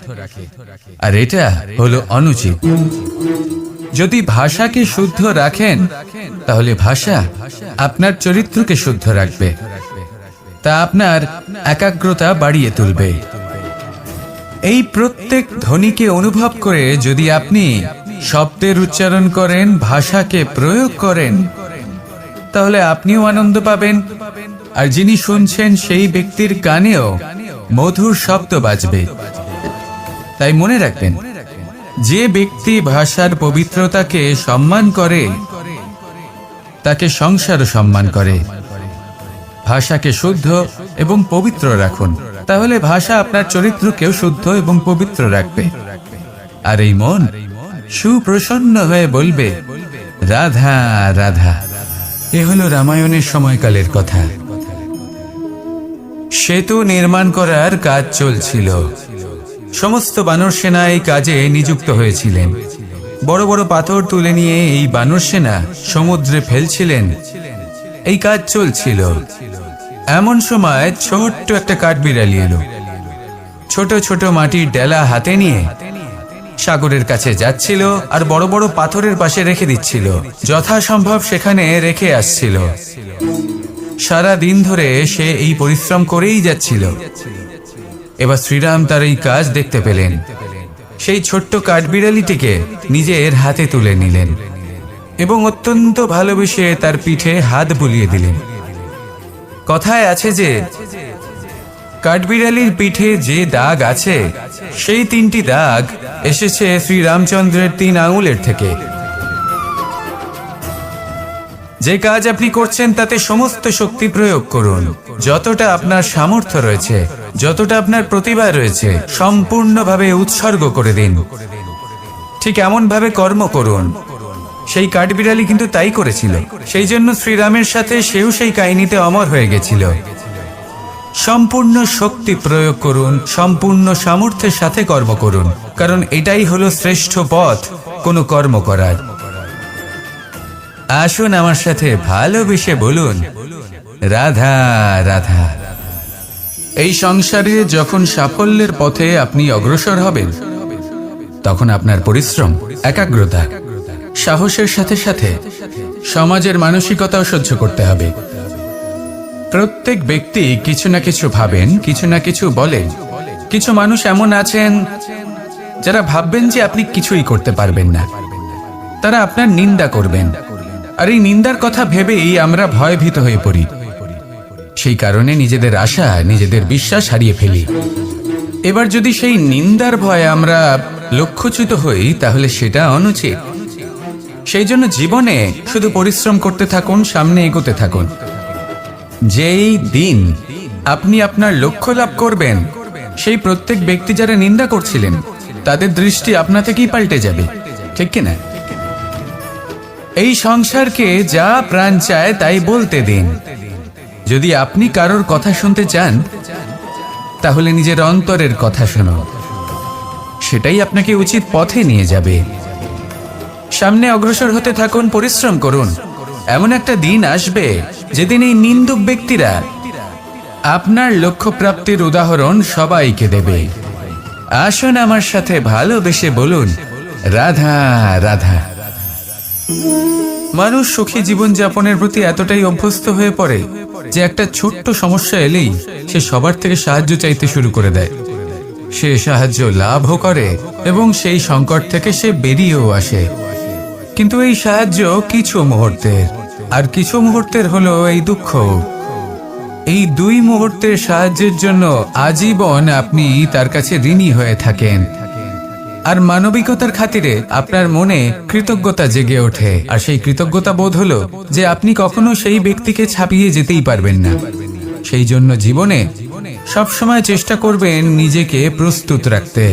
আর এটা হলো অনুচিত। যদি ভাষাকে শুদ্ধ রাখেন, তাহলে ভাষা আপনার চরিত্রকে শুদ্ধ রাখবে, তা আপনার একাগ্রতা বাড়িয়ে তুলবে। এই প্রত্যেক ধ্বনিকে অনুভব করে যদি আপনি শব্দের উচ্চারণ করেন, ভাষাকে প্রয়োগ করেন, তাহলে আপনিও আনন্দ পাবেন, আর যিনি শুনছেন সেই ব্যক্তির কানেও মধুর শব্দ বাজবে। তাই মনে রাখবেন, যে ব্যক্তি ভাষার পবিত্রতাকে সম্মান করে, তাকে সংসারও সম্মান করে। ভাষাকে শুদ্ধ এবং পবিত্র রাখুন, তাহলে ভাষা আপনার চরিত্রকেও শুদ্ধ এবং পবিত্র রাখবে। আর এই মন সুপ্রসন্ন হয়ে বলবে, রাধা রাধা। এ হলো রামায়ণের সময়কালের কথা। সেতু নির্মাণ করার কাজ চলছিল। সমস্ত বানর সেনা এই কাজে নিযুক্ত হয়েছিলেন। বড় বড় পাথর তুলে নিয়ে এই বানর সেনা সমুদ্রে ফেলছিলেন। এই কাজ চলছিল। এমন সময় ছোট্ট একটা কাঠবিড়ালি এলো। ছোট ছোট মাটির ডেলা হাতে নিয়ে সাগরের কাছে যাচ্ছিল, আর বড় বড় পাথরের পাশে রেখে দিচ্ছিল, যথাসম্ভব সেখানে রেখে আসছিল। সারা দিন ধরে সে এই পরিশ্রম করেই যাচ্ছিল। এবার শ্রীরাম তার এই কাজ দেখতে পেলেন। সেই ছোট্ট কাঠবিড়ালিটিকে নিজের হাতে তুলে নিলেন এবং অত্যন্ত ভালোবেসে তার পিঠে হাত বুলিয়ে দিলেন। কথায় আছে যে কাঠবিড়ালির পিঠে যে দাগ আছে, সেই 3টি দাগ এসেছে শ্রীরামচন্দ্রের 3 আঙুলের থেকে। যে কাজ আপনি করছেন তাতে সমস্ত শক্তি প্রয়োগ করুন, যতটা আপনার সামর্থ্য রয়েছে, যতটা আপনার প্রতিভা রয়েছে, সম্পূর্ণভাবে উৎসর্গ করে দিন। ঠিক এমনভাবে কর্ম করুন। সেই কাঠবিড়ালি কিন্তু তাই করেছিল। সেই জন্য শ্রীরামের সাথে সেও সেই কাহিনীতে অমর হয়ে গেছিল। সম্পূর্ণ শক্তি প্রয়োগ করুন, সম্পূর্ণ সামর্থ্যের সাথে কর্ম করুন, কারণ এটাই হলো শ্রেষ্ঠ পথ কোনো কর্ম করার। আসুন আমার সাথে ভালোবেসে বলুন, রাধা রাধা। এই সংসারে যখন সাফল্যের পথে আপনি অগ্রসর হবেন, তখন আপনার পরিশ্রম, একাগ্রতা, সাহসের সাথে সাথে সমাজের মানসিকতাও সহ্য করতে হবে। প্রত্যেক ব্যক্তি কিছু না কিছু ভাবেন, কিছু না কিছু বলেন। কিছু মানুষ এমন আছেন যারা ভাববেন যে আপনি কিছুই করতে পারবেন না। তারা আপনার নিন্দা করবেন, আর এই নিন্দার কথা ভেবেই আমরা ভয়ভীত হয়ে পড়ি। সেই কারণে নিজেদের আশা, নিজেদের বিশ্বাস হারিয়ে ফেলি। এবার যদি সেই নিন্দার ভয়ে আমরা লক্ষ্যচ্যুত হই, তাহলে সেটা অনুচিত। সেই জন্য জীবনে শুধু পরিশ্রম করতে থাকুন, সামনে এগোতে থাকুন। যেই দিন আপনি আপনার লক্ষ্য লাভ করবেন, সেই প্রত্যেক ব্যক্তি যারা নিন্দা করছিলেন তাদের দৃষ্টি আপনা থেকেই পাল্টে যাবে, ঠিক কিনা? এই সংসারকে যা প্রাণ চায় তাই বলতে দিন। যদি আপনি কারোর কথা শুনতে চান, তাহলে নিজের অন্তরের কথা শুনুন। সেটাই আপনাকে উচিত পথে নিয়ে যাবে। সামনে অগ্রসর হতে থাকুন, পরিশ্রম করুন। এমন একটা দিন আসবে যেদিন এই নিন্দুক ব্যক্তিরা আপনার লক্ষ্য প্রাপ্তির উদাহরণ সবাইকে দেবে। আসুন আমার সাথে ভালোবেসে বলুন, রাধা রাধা। মানুষ সুখী জীবনযাপনের প্রতি এতটাই অভ্যস্ত হয়ে পড়ে যে একটা ছোট্ট সমস্যা এলেই সে সবার থেকে সাহায্য চাইতে শুরু করে দেয়। সে সাহায্য লাভও করে এবং সেই সংকট থেকে সে বেরিয়েও আসে। কিন্তু এই সাহায্য কিছু মুহূর্তের, আর কিছু মুহূর্তের হলো এই দুঃখ। এই দুই মুহূর্তের সাহায্যের জন্য আজীবন আপনি তার কাছে ঋণী হয়ে থাকেন। আর মানবিকতার খাতিরে আপনার মনে কৃতজ্ঞতা জেগে ওঠে। আর সেই কৃতজ্ঞতা বোধ হলো যে আপনি কখনো সেই ব্যক্তিকে ছাপিয়ে যেতেই পারবেন না। সেই জন্য জীবনে সবসময় চেষ্টা করবেন নিজেকে প্রস্তুত রাখতে,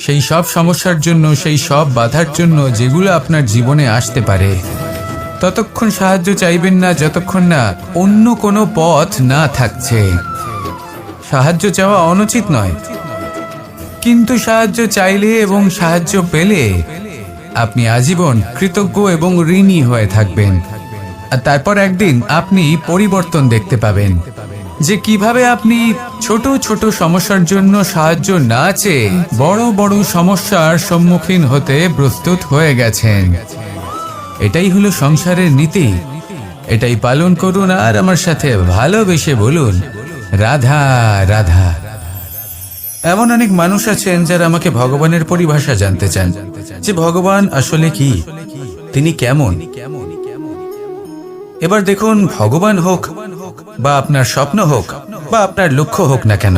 সেই সব সমস্যার জন্য, সেই সব বাধার জন্য যেগুলো আপনার জীবনে আসতে পারে। ততক্ষণ সাহায্য চাইবেন না যতক্ষণ না অন্য কোনো পথ না থাকছে। সাহায্য চাওয়া অনুচিত নয়, কিন্তু সাহায্য চাইলে এবং সাহায্য পেলে আপনি আজীবন কৃতজ্ঞ এবং ঋণী হয়ে থাকবেন। আর তারপর একদিন আপনি পরিবর্তন দেখতে পাবেন যে কিভাবে আপনি ছোট ছোট সমস্যার জন্য সাহায্য না চেয়ে বড় বড় সমস্যার সম্মুখীন হতে প্রস্তুত হয়ে গেছেন। এটাই হলো সংসারের নীতি। এটাই পালন করুন আর আমার সাথে ভালোবেসে বলুন, রাধা রাধা। এমন অনেক মানুষ আছেন যারা আমাকে ভগবানের পরিভাষা জানতে চান, যে ভগবান আসলে কি, তিনি কেমন। এবার দেখুন, ভগবান হোক বা আপনার স্বপ্ন হোক বা আপনার লক্ষ্য হোক না কেন,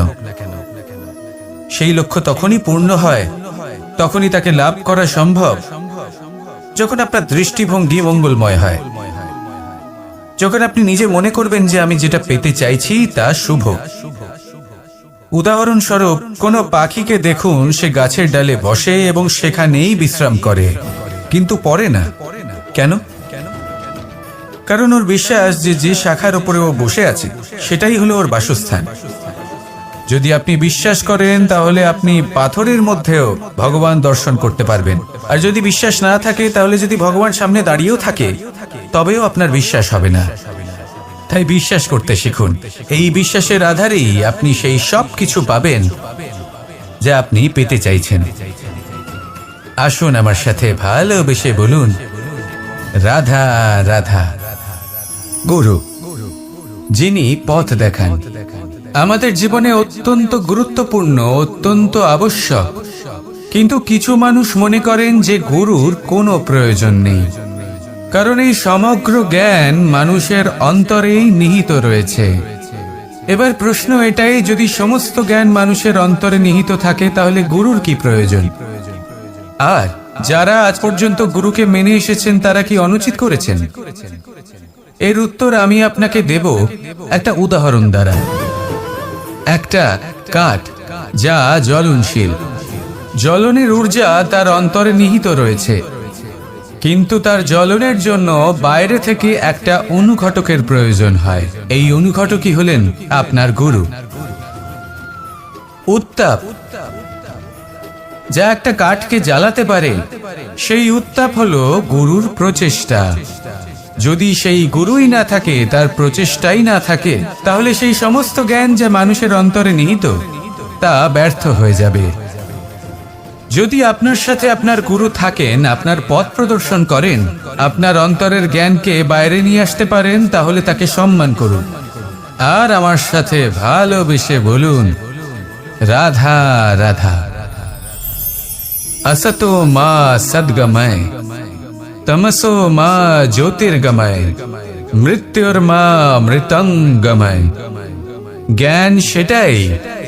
সেই লক্ষ্য তখনই পূর্ণ হয়, তখনই তাকে লাভ করা সম্ভব যখন আপনার দৃষ্টিভঙ্গি মঙ্গলময় হয়। যখন আপনি নিজে মনে করবেন যে আমি যেটা পেতে চাইছি তা শুভ। উদাহরণস্বরূপ, কোনো পাখিকে দেখুন, সে গাছের ডালে বসে এবং সেখানেই বিশ্রাম করে, কিন্তু পড়ে না। কেন? কারণ ওর বিশ্বাস যে যে শাখার উপরে ও বসে আছে সেটাই হলো ওর বাসস্থান। যদি আপনি বিশ্বাস করেন তাহলে আপনি পাথরের মধ্যেও ভগবান দর্শন করতে পারবেন। আর যদি বিশ্বাস না থাকে, তাহলে যদি ভগবান সামনে দাঁড়িয়েও থাকে তবেও আপনার বিশ্বাস হবে না। তাই বিশ্বাস করতে শিখুন। এই বিশ্বাসের আধারেই আপনি সেই সব কিছু পাবেন যা আপনি পেতে চাইছেন। আসুন আমার সাথে ভালোবেসে বলুন, রাধা রাধা। গুরু, যিনি পথ দেখান, আমাদের জীবনে অত্যন্ত গুরুত্বপূর্ণ, অত্যন্ত আবশ্যক। কিন্তু কিছু মানুষ মনে করেন যে গুরুর কোনো প্রয়োজন নেই, কারণ এই সমগ্র জ্ঞান মানুষের অন্তরেই নিহিত রয়েছে। এবার প্রশ্ন এটাই, যদি সমস্ত জ্ঞান মানুষের অন্তরে নিহিত থাকে তাহলে গুরুর কি প্রয়োজন? আর যারা আজ পর্যন্ত গুরুকে মেনে এসেছেন তারা কি অনুচিত করেছেন? এর উত্তর আমি আপনাকে দেব একটা উদাহরণ দ্বারা। একটা কাঠ যা জ্বলনশীল, জ্বলনের ঊর্জা তার অন্তরে নিহিত রয়েছে, কিন্তু তার জ্বলনের জন্য বাইরে থেকে একটা অনুঘটকের প্রয়োজন হয়। এই অনুঘটকই হলেন আপনার গুরু। উত্তাপ যা একটা কাঠকে জ্বালাতে পারে, সেই উত্তাপ হলো গুরুর প্রচেষ্টা। যদি সেই গুরুই না থাকে, তার প্রচেষ্টাই না থাকে, তাহলে সেই সমস্ত জ্ঞান যা মানুষের অন্তরে নিহিত তা ব্যর্থ হয়ে যাবে। যদি আপনার সাথে আপনার গুরু থাকেন, আপনার পথ প্রদর্শন করেন, আপনার অন্তরের জ্ঞানকে বাইরে নিয়ে আসতে পারেন, তাহলে তাকে সম্মান করুন আর আমার সাথে ভালোবেসে বলুন, রাধা রাধা। असतो मा सद्गमय, तमसो मा ज्योतिर्गमय, मृत्युर्मा मृतंगमय। জ্ঞান সেটাই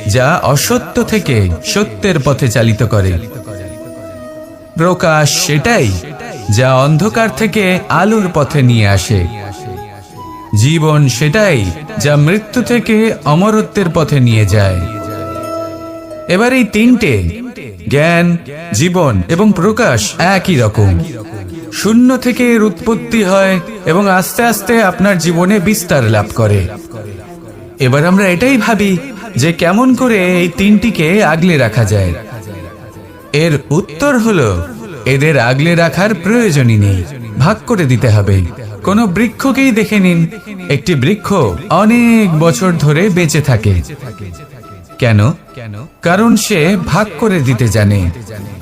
যা অসত্য থেকে সত্যের পথে চালিত করে। প্রকাশ সেটাই যা অন্ধকার থেকে আলোর পথে নিয়ে আসে। জীবন সেটাই যা মৃত্যু থেকে অমরত্বের পথে নিয়ে যায়। এবার এই তিনটে, জ্ঞান, জীবন এবং প্রকাশ, একই রকম। শূন্য থেকে এর উৎপত্তি হয় এবং আস্তে আস্তে আপনার জীবনে বিস্তার লাভ করে। এবার আমরা এটাই ভাবি যে কেমন করে এই তিনটিকে আগলে রাখা যায়। এর উত্তর হলো, এদের আগলে রাখার প্রয়োজনই নেই, ভাগ করে দিতে হবে। কোনো বৃক্ষকেই দেখে নিন, একটি বৃক্ষ অনেক বছর ধরে বেঁচে থাকে। কেন? কারণ সে ভাগ করে দিতে জানে।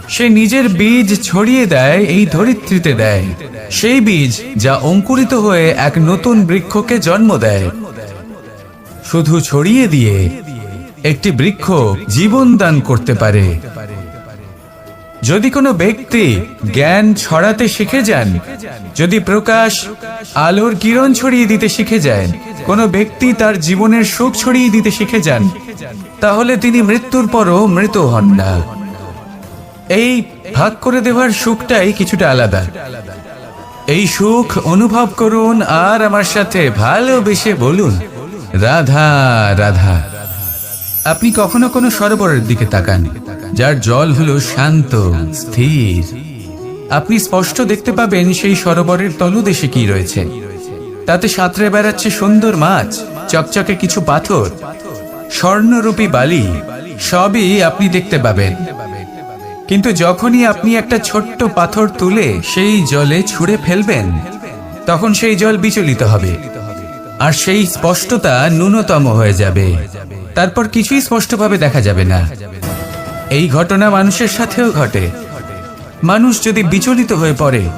সে নিজের বীজ ছড়িয়ে দেয়, এই ধরিত্রীতে দেয়, সেই বীজ যা অঙ্কুরিত হয়ে এক নতুন বৃক্ষকে জন্ম দেয়। শুধু ছড়িয়ে দিয়ে একটি বৃক্ষ জীবন দান করতে পারে। যদি কোনো ব্যক্তি জ্ঞান ছড়াতে শিখে যান, যদি প্রকাশ, আলোর কিরণ ছড়িয়ে দিতে শিখে যায়, কোনো ব্যক্তি তার জীবনের সুখ ছড়িয়ে দিতে শিখে যান, তাহলে তিনি মৃত্যুর পরও মৃত হন না। এই ভাগ করে দেওয়ার সুখটাই কিছুটা আলাদা। এই সুখ অনুভব করুন আর আমার সাথে ভালোবেসে বলুন, রাধা রাধা। আপনি কখনো কোনো সরোবরের দিকে তাকান, যার জল হলো শান্ত, স্থির। আপনি স্পষ্ট দেখতে পাবেন সেই সরোবরের তলদেশে কি রয়েছে। তাতে সাঁতরে বেড়াচ্ছে সুন্দর মাছ, চকচকে কিছু পাথর, স্বর্ণরূপী বালি, সবই আপনি দেখতে পাবেন। কিন্তু যখনই আপনি একটা ছোট্ট পাথর তুলে সেই জলে ছুঁড়ে ফেলবেন, তখন সেই জল বিচলিত হবে আর সেই স্পষ্টতা ন্যূনতম হয়ে যাবে। তারপর কিছুই স্পষ্টভাবে দেখা যাবে না। এই ঘটনা মানুষের সাথেও ঘটে। মানুষ যদি বিচলিত হয়ে পড়ে,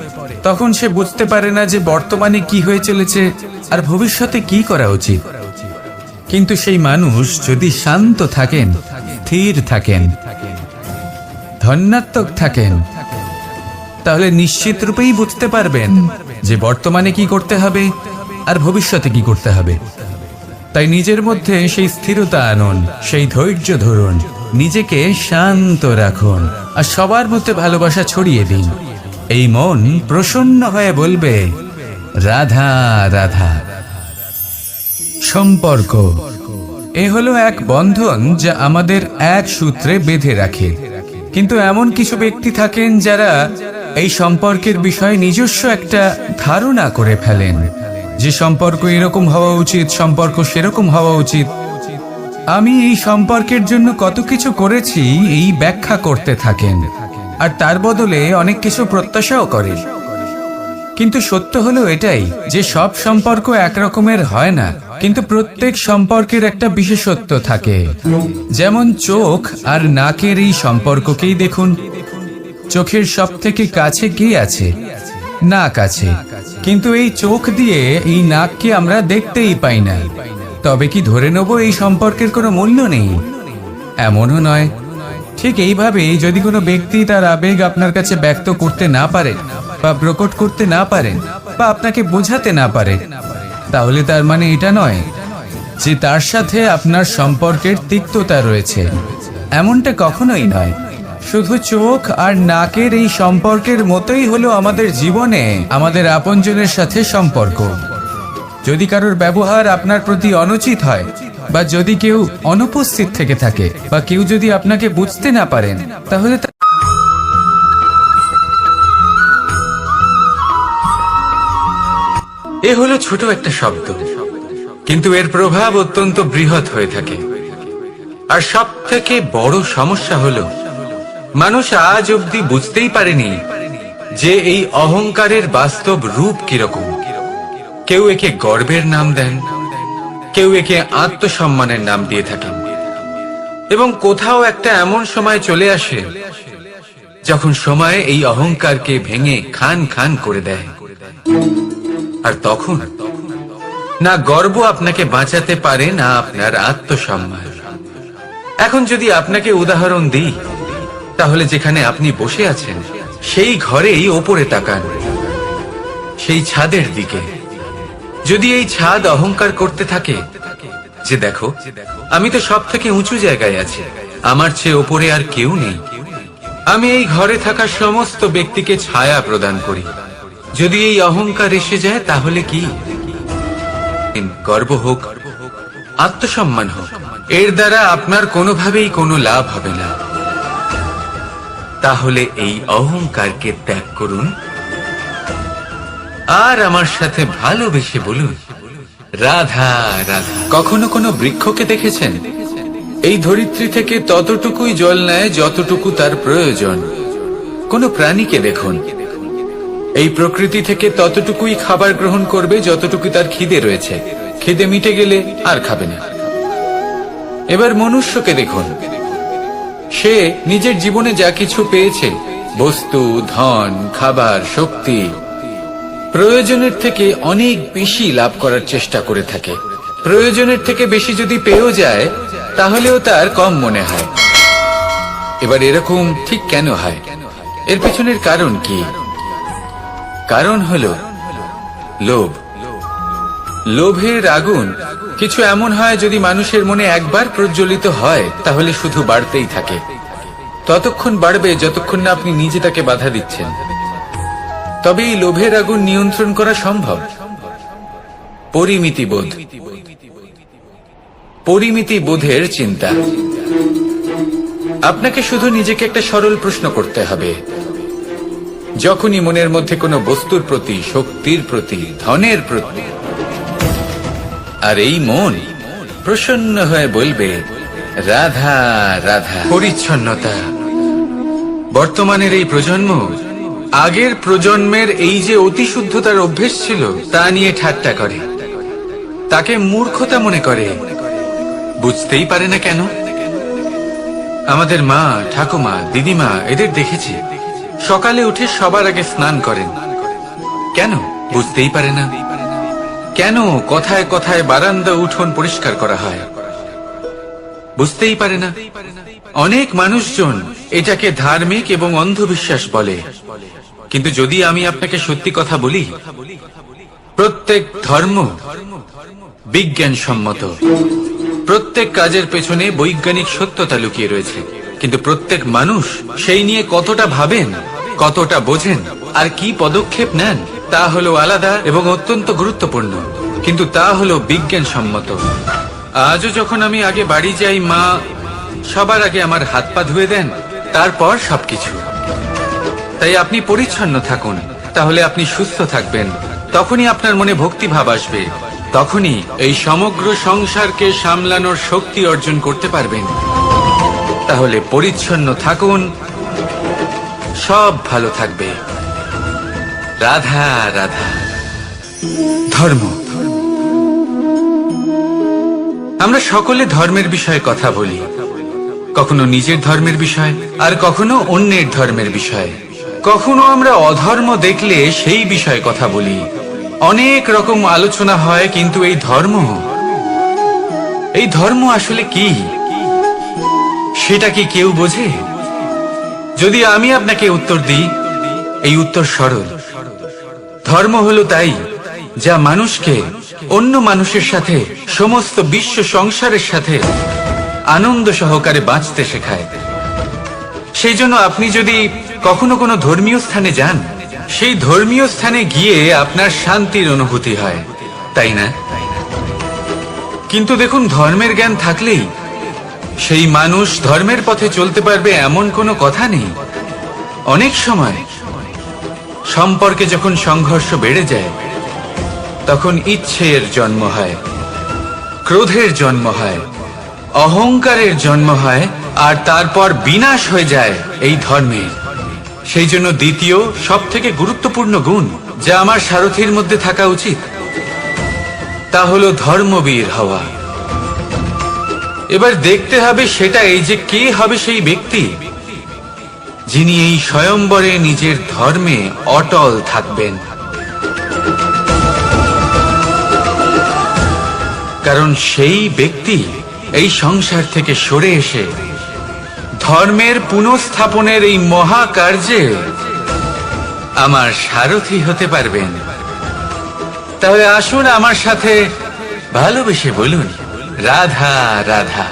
তখন সে বুঝতে পারে না যে বর্তমানে কি হয়ে চলেছে আর ভবিষ্যতে কি করা উচিত। কিন্তু সেই মানুষ যদি শান্ত থাকেন, স্থির থাকেন, ধন্যাত্মক থাকেন, তাহলে নিশ্চিত রূপেই বুঝতে পারবেন যে বর্তমানে কি করতে হবে আর ভবিষ্যতে কি করতে হবে। তাই নিজের মধ্যে সেই স্থিরতা আনুন, সেই ধৈর্য ধরুন, নিজেকে শান্ত রাখুন আর সবার মধ্যে ভালোবাসা ছড়িয়ে দিন। এই মন প্রসন্ন হয়ে বলবে, রাধা রাধা। সম্পর্ক এ হলো এক বন্ধন যা আমাদের এক সূত্রে বেঁধে রাখে। কিন্তু এমন কিছু ব্যক্তি থাকেন যারা এই সম্পর্কের বিষয়ে নিজস্ব একটা ধারণা করে ফেলেন যে সম্পর্ক এরকম হওয়া উচিত, সম্পর্ক সেরকম হওয়া উচিত। আমি এই সম্পর্কের জন্য কত কিছু করেছি এই ব্যাখ্যা করতে থাকেন আর তার বদলে অনেক কিছু প্রত্যাশাও করেন। কিন্তু সত্য হলো এটাই যে সব সম্পর্ক একরকমের হয় না, কিন্তু প্রত্যেক সম্পর্কের একটা বিশেষত্ব থাকে। যেমন চোখ আর নাকের এই সম্পর্ককেই দেখুন। চোখের সব থেকে কাছে কে আছে? নাক আছে। কিন্তু এই চোখ দিয়ে এই নাককে আমরা দেখতেই পাই না। তবে কি ধরে নেব এই সম্পর্কের কোনো মূল্য নেই? এমনও নয়। ঠিক এইভাবে যদি কোনো ব্যক্তি তার আবেগ আপনার কাছে ব্যক্ত করতে না পারে বা প্রকট করতে না পারে বা আপনাকে বোঝাতে না পারে, তাহলে তার মানে এটা নয় যে তার সাথে আপনার সম্পর্কের তিক্ততা রয়েছে। এমনটা কখনোই নয়। শুধু চোখ আর নাকের এই সম্পর্কের মতোই হলো আমাদের জীবনে আমাদের আপনজনের সাথে সম্পর্ক। যদি কারোর ব্যবহার আপনার প্রতি অনুচিত হয়, বা যদি কেউ অনুপস্থিত থেকে থাকে, বা কেউ যদি আপনাকে বুঝতে না পারেন, তাহলে এ হলো ছোট একটা শব্দ, কিন্তু এর প্রভাব অত্যন্ত বৃহৎ হয়ে থাকে। আর সব থেকে বড় সমস্যা হলো মানুষ আজ অবধি বুঝতেই পারেনি যে এই অহংকারের বাস্তব রূপ কিরকম। কেউ একে গর্বের নাম দেন, কেউ একে আত্মসম্মানের নাম দিয়ে থাকেন, এবং কোথাও একটা এমন সময় চলে আসে যখন সময় এই অহংকারকে ভেঙে খান খান করে দেয়। আর তখন না গর্ব আপনাকে বাঁচাতে পারে, না আপনার আত্মসম্মান। এখন যদি আপনাকে উদাহরণ দিই, তাহলে যেখানে আপনি বসে আছেন সেই ঘরেই ওপরে তাকান, সেই ছাদের দিকে। যদি এই ছাদ অহংকার করতে থাকে যে দেখো, আমি তো সব থেকে উঁচু জায়গায় আছি, আমার চেয়ে ওপরে আর কেউ নেই, আমি এই ঘরে থাকা সমস্ত ব্যক্তিকে ছায়া প্রদান করি, যদি এই অহংকার এসে যায়, তাহলে কি গর্ব হোক, আত্মসম্মান হোক, এর দ্বারা আপনার কোনোভাবেই কোনো লাভ হবে না। তাহলে এই অহংকারকে ত্যাগ করুন আর আমার সাথে ভালোবেসে বলুন, রাধা রাধা। কখনো কোনো বৃক্ষকে দেখেছেন? এই ধরিত্রী থেকে ততটুকুই জল নেয় যতটুকু তার প্রয়োজন। কোনো প্রাণীকে দেখুন, এই প্রকৃতি থেকে ততটুকুই খাবার গ্রহণ করবে যতটুকু তার খিদে রয়েছে, খিদে মিটে গেলে আর খাবে না। এবার মনুষ্যকে দেখুন, সে নিজের জীবনে যা কিছু পেয়েছে, বস্তু, ধন, খাবার, শক্তি, প্রয়োজনের থেকে অনেক বেশি লাভ করার চেষ্টা করে থাকে। প্রয়োজনের থেকে বেশি যদি পেয়েও যায়, তাহলেও তার কম মনে হয়। এবার এরকম ঠিক কেন হয়? এর পেছনের কারণ কি? কারণ হলো লোভ। লোভের আগুন কিছু এমন হয়, যদি মানুষের মনে একবার প্রজ্বলিত হয়, তাহলে শুধু বাড়তেই থাকে। ততক্ষণ বাড়বে যতক্ষণ না আপনি নিজে তাকে বাধা দিচ্ছেন। তবে এই লোভের আগুন নিয়ন্ত্রণ করা সম্ভব। পরিমিতিবোধ, পরিমিতিবোধের চিন্তা। আপনাকে শুধু নিজেকে একটা সরল প্রশ্ন করতে হবে। যখনই মনের মধ্যে কোনো বস্তুর প্রতি, শক্তির প্রতি, ধনের প্রতি, আর এই মন প্রসন্ন হয়ে বলবে রাধা রাধা। পরিচ্ছন্নতা। বর্তমানের এই প্রজন্ম আগের প্রজন্মের এই যে অতি শুদ্ধতার অভ্যেস ছিল, তা নিয়ে ঠাট্টা করে, তাকে মূর্খতা মনে করে। বুঝতেই পারে না কেন। আমাদের মা, ঠাকুমা, দিদিমা, এদের দেখেছি সকালে উঠে সবার আগে স্নান করেন। কেন? বুঝতেই পারে না। কেন কথায় কথায় বারান্দা, উঠোন পরিষ্কার করা হয়? বুঝতেই পারে না। অনেক মানুষজন এটাকে ধার্মিক এবং অন্ধবিশ্বাস বলে, কিন্তু যদি আমি আপনাকে সত্যি কথা বলি, প্রত্যেক ধর্ম বিজ্ঞানসম্মত। প্রত্যেক কাজের পেছনে বৈজ্ঞানিক সত্যতা লুকিয়ে রয়েছে, কিন্তু প্রত্যেক মানুষ সেই নিয়ে কতটা ভাবেন, কতটা বোঝেন, আর কি পদক্ষেপ নেন, তা হলো আলাদা এবং অত্যন্ত গুরুত্বপূর্ণ, কিন্তু তা হলো বিজ্ঞানসম্মত। আজও যখন আমি আগে বাড়ি যাই, মা সবার আগে আমার হাত পা ধুয়ে দেন, তারপর সবকিছু। তাই আপনি পরিচ্ছন্ন থাকুন, তাহলে আপনি সুস্থ থাকবেন। তখনই আপনার মনে ভক্তিভাব আসবে, তখনই এই সমগ্র সংসারকে সামলানোর শক্তি অর্জন করতে পারবেন। তাহলে পরিচ্ছন্ন থাকুন, সব ভালো থাকবে। রাধা রাধা। ধর্ম। আমরা সকলে ধর্মের বিষয়ে কথা বলি, কখনো নিজের ধর্মের বিষয়, আর কখনো অন্যের ধর্মের বিষয়। কখনো আমরা অধর্ম দেখলে সেই বিষয়ে কথা বলি। অনেক রকম আলোচনা হয়, কিন্তু এই ধর্ম আসলে কি, সেটা কি কেউ বোঝে? যদি আমি আপনাকে উত্তর দিই, এই উত্তর সরল। ধর্ম হলো তাই যা মানুষকে অন্য মানুষের সাথে, সমস্ত বিশ্ব সংসারের সাথে আনন্দ সহকারে বাঁচতে শেখায়। সেই জন্য আপনি যদি কখনো কোনো ধর্মীয় স্থানে যান, সেই ধর্মীয় স্থানে গিয়ে আপনার শান্তির অনুভূতি হয়। তাই না? কিন্তু দেখুন, ধর্মের জ্ঞান থাকলেই সেই মানুষ ধর্মের পথে চলতে পারবে এমন কোনো কথা নেই। অনেক সময় সম্পর্কে যখন সংঘর্ষ বেড়ে যায়, তখন ইচ্ছের জন্ম হয়, ক্রোধের জন্ম হয়, অহংকারের জন্ম হয়, আর তারপর বিনাশ হয়ে যায় এই ধর্মের। সেই জন্য দ্বিতীয় সব থেকে গুরুত্বপূর্ণ গুণ যা আমার সারথীর মধ্যে থাকা উচিত, তা হলো ধর্মবীর হওয়া। এবার দেখতে হবে সেটা এই যে কে হবে সেই ব্যক্তি যিনি এই স্বয়ম্বরে নিজের ধর্মে অটল থাকবেন। কারণ সেই ব্যক্তি এই সংসার থেকে সরে এসে ধর্মের পুনঃস্থাপনের এই মহাকার্যে আমার সারথি হতে পারবেন। তাহলে আসুন আমার সাথে ভালোবেসে বলুন, রাধা রাধা।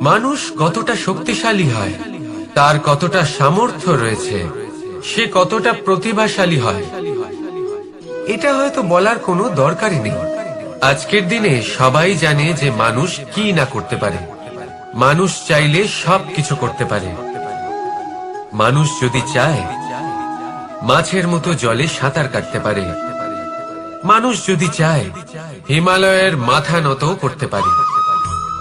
মানুষ কতটা শক্তিশালী হয়, তার কতটা সামর্থ্য রয়েছে, সে কতটা প্রতিভাশালী হয়, এটা হয়তো বলার কোনো দরকারই নেই। আজকের দিনে সবাই জানে যে মানুষ কি না করতে পারে। মানুষ চাইলে সবকিছু করতে পারে। মানুষ যদি চায় মাছের মতো জলে সাঁতার কাটতে পারে। মানুষ যদি চায় হিমালয়ের মাথা নত করতে পারে।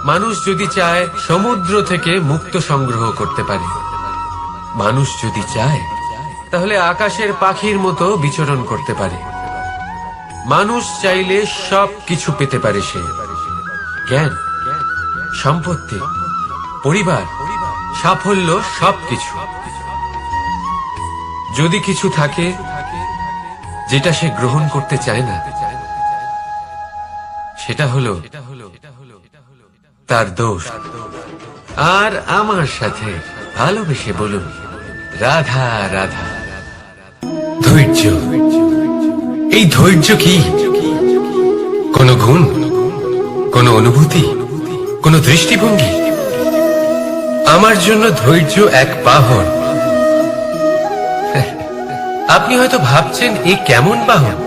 মানুষ যদি চায় সমুদ্র থেকে মুক্ত সংগ্রহ করতে পারে। মানুষ যদি চায় তাহলে আকাশের পাখির মতো বিচরণ করতে পারে। মানুষ চাইলে সব কিছু পেতে পারে। সে জ্ঞান, সম্পত্তি, পরিবার, সাফল্য, সবকিছু। যদি কিছু থাকে যেটা সে গ্রহণ করতে চায় না, সেটা হলো তার দোষ। আর আমার সাথে ভালোবেসে বলুন, রাধা রাধা। ধৈর্য। এই ধৈর্য কি কোনো গুণ, কোনো অনুভূতি, কোনো দৃষ্টিভঙ্গি? আমার জন্য ধৈর্য এক বাহন। আপনি হয়তো ভাবছেন, এ কেমন বাহন?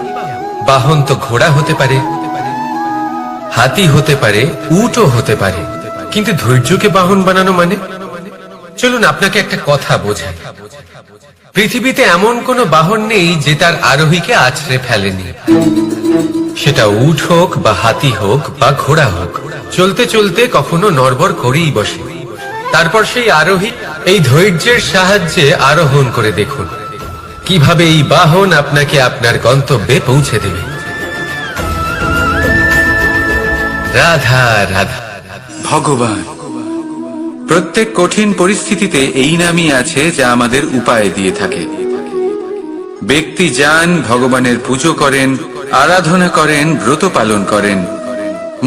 বাহন তো ঘোড়া হতে পারে, হাতি হতে পারে, উটও হতে পারে, কিন্তু ধৈর্যকে বাহন বানানো মানে? চলুন আপনাকে একটা কথা বোঝাই। পৃথিবীতে এমন কোনো বাহন নেই যে তার আরোহীকে আছড়ে ফেলেনি। সেটা উট হোক বা হাতি হোক বা ঘোড়া হোক, চলতে চলতে কখনো নড়বড় করেই বসে। তারপর সেই আরোহী এই ধৈর্যের সাহায্যে আরোহণ করে দেখুন কিভাবে এই বাহন আপনাকে আপনার গন্তব্যে পৌঁছে দেবে। রাধা রাধা। ভগবান প্রত্যেক কঠিন পরিস্থিতিতে এই নামই আছে যা আমাদের উপায় দিয়ে থাকে। ব্যক্তি যান, ভগবানের পুজো করেন, আরাধনা করেন, ব্রত পালন করেন,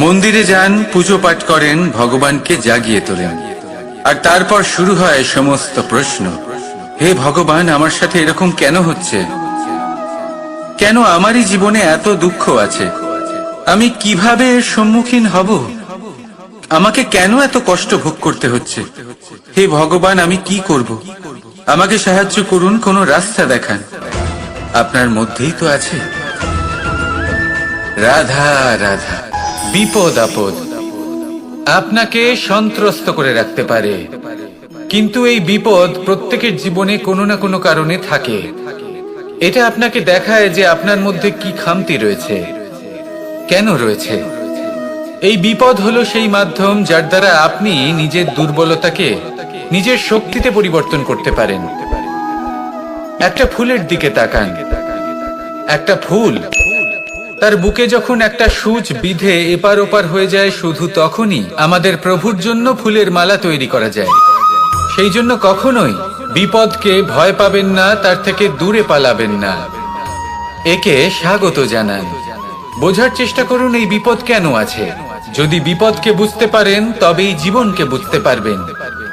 মন্দিরে যান, পুজো পাঠ করেন, ভগবানকে জাগিয়ে তোলেন। আর তারপর শুরু হয় সমস্ত প্রশ্ন। হে ভগবান, আমার সাথে এরকম কেন হচ্ছে? কেন আমারই জীবনে এত দুঃখ আছে? আমি কিভাবে এর সম্মুখীন হব? আমাকে কেন এত কষ্ট ভোগ করতে হচ্ছে? হে ভগবান, আমি কি করব? আমাকে সাহায্য করুন, কোনো রাস্তা দেখান। আপনার মধ্যেই তো আছে রাধা রাধা। বিপদ আপদ আপনাকে সন্ত্রস্ত করে রাখতে পারে, কিন্তু এই বিপদ প্রত্যেকের জীবনে কোনো না কোনো কারণে থাকে। এটা আপনাকে দেখায় যে আপনার মধ্যে কি খামতি রয়েছে, কেন রয়েছে। এই বিপদ হলো সেই মাধ্যম যার দ্বারা আপনি নিজের দুর্বলতাকে নিজের শক্তিতে পরিবর্তন করতে পারেন। একটা ফুলের দিকে তাকান। একটা ফুল তার বুকে যখন একটা সূচ বিধে এপার ওপার হয়ে যায়, শুধু তখনই আমাদের প্রভুর জন্য ফুলের মালা তৈরি করা যায়। সেই জন্য কখনোই বিপদকে ভয় পাবেন না, তার থেকে দূরে পালাবেন না, একে স্বাগত জানান। বোঝার চেষ্টা করুন এই বিপদ কেন আছে। যদি বিপদকে বুঝতে পারেন তবেই জীবনকে বুঝতে পারবেন।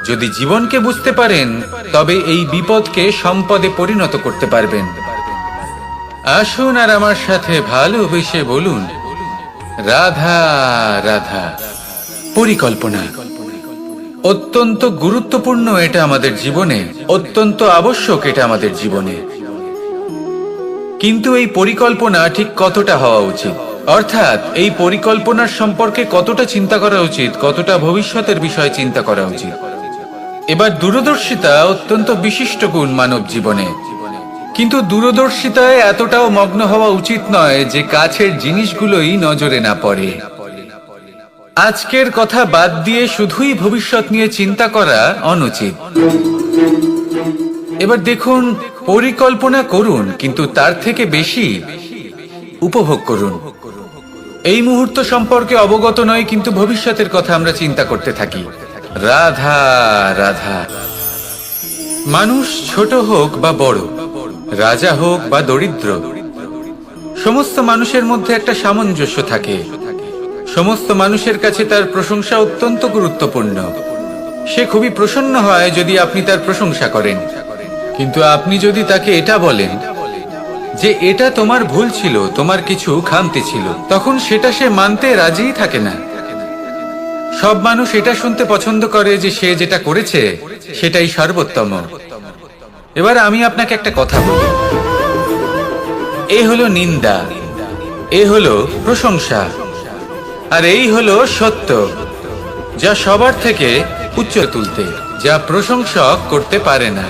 যদি জীবনকে বুঝতে পারেন তবে এই বিপদকে সম্পদে পরিণত করতে পারবেন। আসুন আর আমার সাথে ভালোবেসে বলুন, রাধা রাধা। পরিকল্পনা অত্যন্ত গুরুত্বপূর্ণ, এটা আমাদের জীবনে অত্যন্ত আবশ্যক। এটা আমাদের জীবনে কিন্তু এই পরিকল্পনা ঠিক কতটা হওয়া উচিত, অর্থাৎ এই পরিকল্পনার সম্পর্কে কতটা চিন্তা করা উচিত, কতটা ভবিষ্যতের বিষয়ে চিন্তা করা উচিত। এবার দূরদর্শিতা অত্যন্ত বিশিষ্ট গুণ মানব জীবনে, কিন্তু দূরদর্শিতায় এতটাও মগ্ন হওয়া উচিত নয় যে কাছের জিনিসগুলোই নজরে না পড়ে। আজকের কথা বাদ দিয়ে শুধুই ভবিষ্যৎ নিয়ে চিন্তা করা অনুচিত। এবার দেখুন, পরিকল্পনা করুন, কিন্তু তার থেকে বেশি উপভোগ করুন। এই মুহূর্ত সম্পর্কে অবগত নয়, কিন্তু ভবিষ্যতের কথা আমরা চিন্তা করতে থাকি। রাধা রাধা। মানুষ ছোট হোক বা বড়, রাজা হোক বা দরিদ্র, সমস্ত মানুষের মধ্যে একটা সামঞ্জস্য থাকে। সমস্ত মানুষের কাছে তার প্রশংসা অত্যন্ত গুরুত্বপূর্ণ। সে খুবই প্রসন্ন হয় যদি আপনি তার প্রশংসা করেন, কিন্তু আপনি যদি তাকে এটা বলেন যে এটা তোমার ভুল ছিল, তোমার কিছু খামতি ছিল, তখন সেটা সে মানতে রাজিই থাকে না। সব মানুষ এটা শুনতে পছন্দ করে যে সে যেটা করেছে সেটাই সর্বোত্তম। এবার আমি আপনাকে একটা কথা বলি, এ হলো নিন্দা, এ হলো প্রশংসা, আর এই হলো সত্য, যা সবার থেকে উচ্চ তুলতে, যা প্রশংসক করতে পারে না।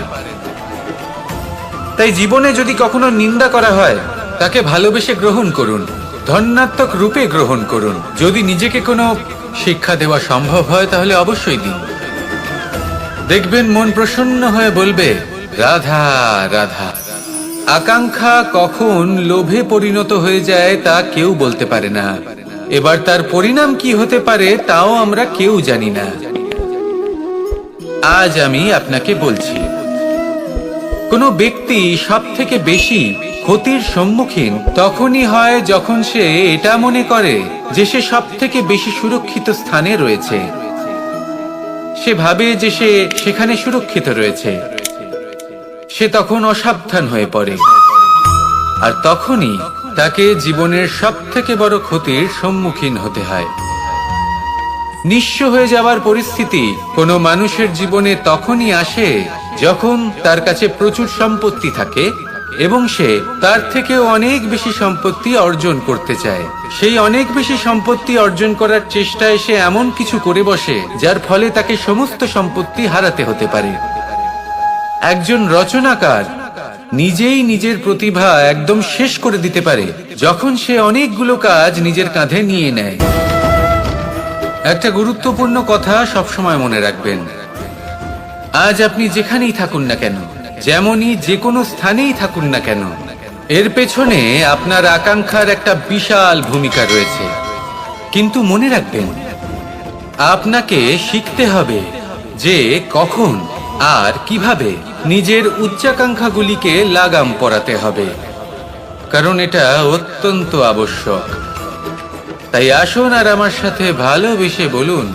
তাই জীবনে যদি কখনো নিন্দা করা হয়, তাকে ভালোবেসে গ্রহণ করুন, ধন্যাত্মক রূপে গ্রহণ করুন। যদি নিজেকে কোনো শিক্ষা দেওয়া সম্ভব হয় তাহলে অবশ্যই দিন। দেখবেন মন প্রসন্ন হয়ে বলবে রাধা রাধা। আকাঙ্ক্ষা কখন লোভে পরিণত হয়ে যায় তা কেউ বলতে পারে না। এবার তার পরিণাম কি হতে পারে তাও আমরা কেউ জানি না। আজ আমি আপনাকে বলছি, কোনো ব্যক্তি সব থেকে বেশি ক্ষতির সম্মুখীন তখনই হয় যখন সে এটা মনে করে যে সে সব থেকে বেশি সুরক্ষিত স্থানে রয়েছে। সে ভাবে যে সে সেখানে সুরক্ষিত রয়েছে। সে তখন অসাবধান হয়ে পড়ে, আর তখনই তাকে জীবনের সব থেকে বড় ক্ষতির সম্মুখীন হতে হয়। নিঃস্ব হয়ে যাওয়ার পরিস্থিতি কোনো মানুষের জীবনে তখনই আসে যখন তার কাছে প্রচুর সম্পত্তি থাকে এবং সে তার থেকেও অনেক বেশি সম্পত্তি অর্জন করতে চায়। সেই অনেক বেশি সম্পত্তি অর্জন করার চেষ্টায় সে এমন কিছু করে বসে যার ফলে তাকে সমস্ত সম্পত্তি হারাতে হতে পারে। একজন রচনাকার নিজেই নিজের প্রতিভা একদম শেষ করে দিতে পারে যখন সে অনেকগুলো কাজ নিজের কাঁধে নিয়ে নেয়। একটা গুরুত্বপূর্ণ কথা সবসময় মনে রাখবেন, আজ আপনি যেখানেই থাকুন না কেন, যেমনই যে কোনো স্থানেই থাকুন না কেন, এর পেছনে আপনার আকাঙ্ক্ষার একটা বিশাল ভূমিকা রয়েছে। কিন্তু মনে রাখবেন, আপনাকে শিখতে হবে যে কখন আর কিভাবে নিজের উচ্চাকাঙ্ক্ষাগুলিকে লাগাম পরাতে হবে, কারণ এটা অত্যন্ত আবশ্যক। তাই আসুন আর আমার সাথে ভালোবেসে বলুন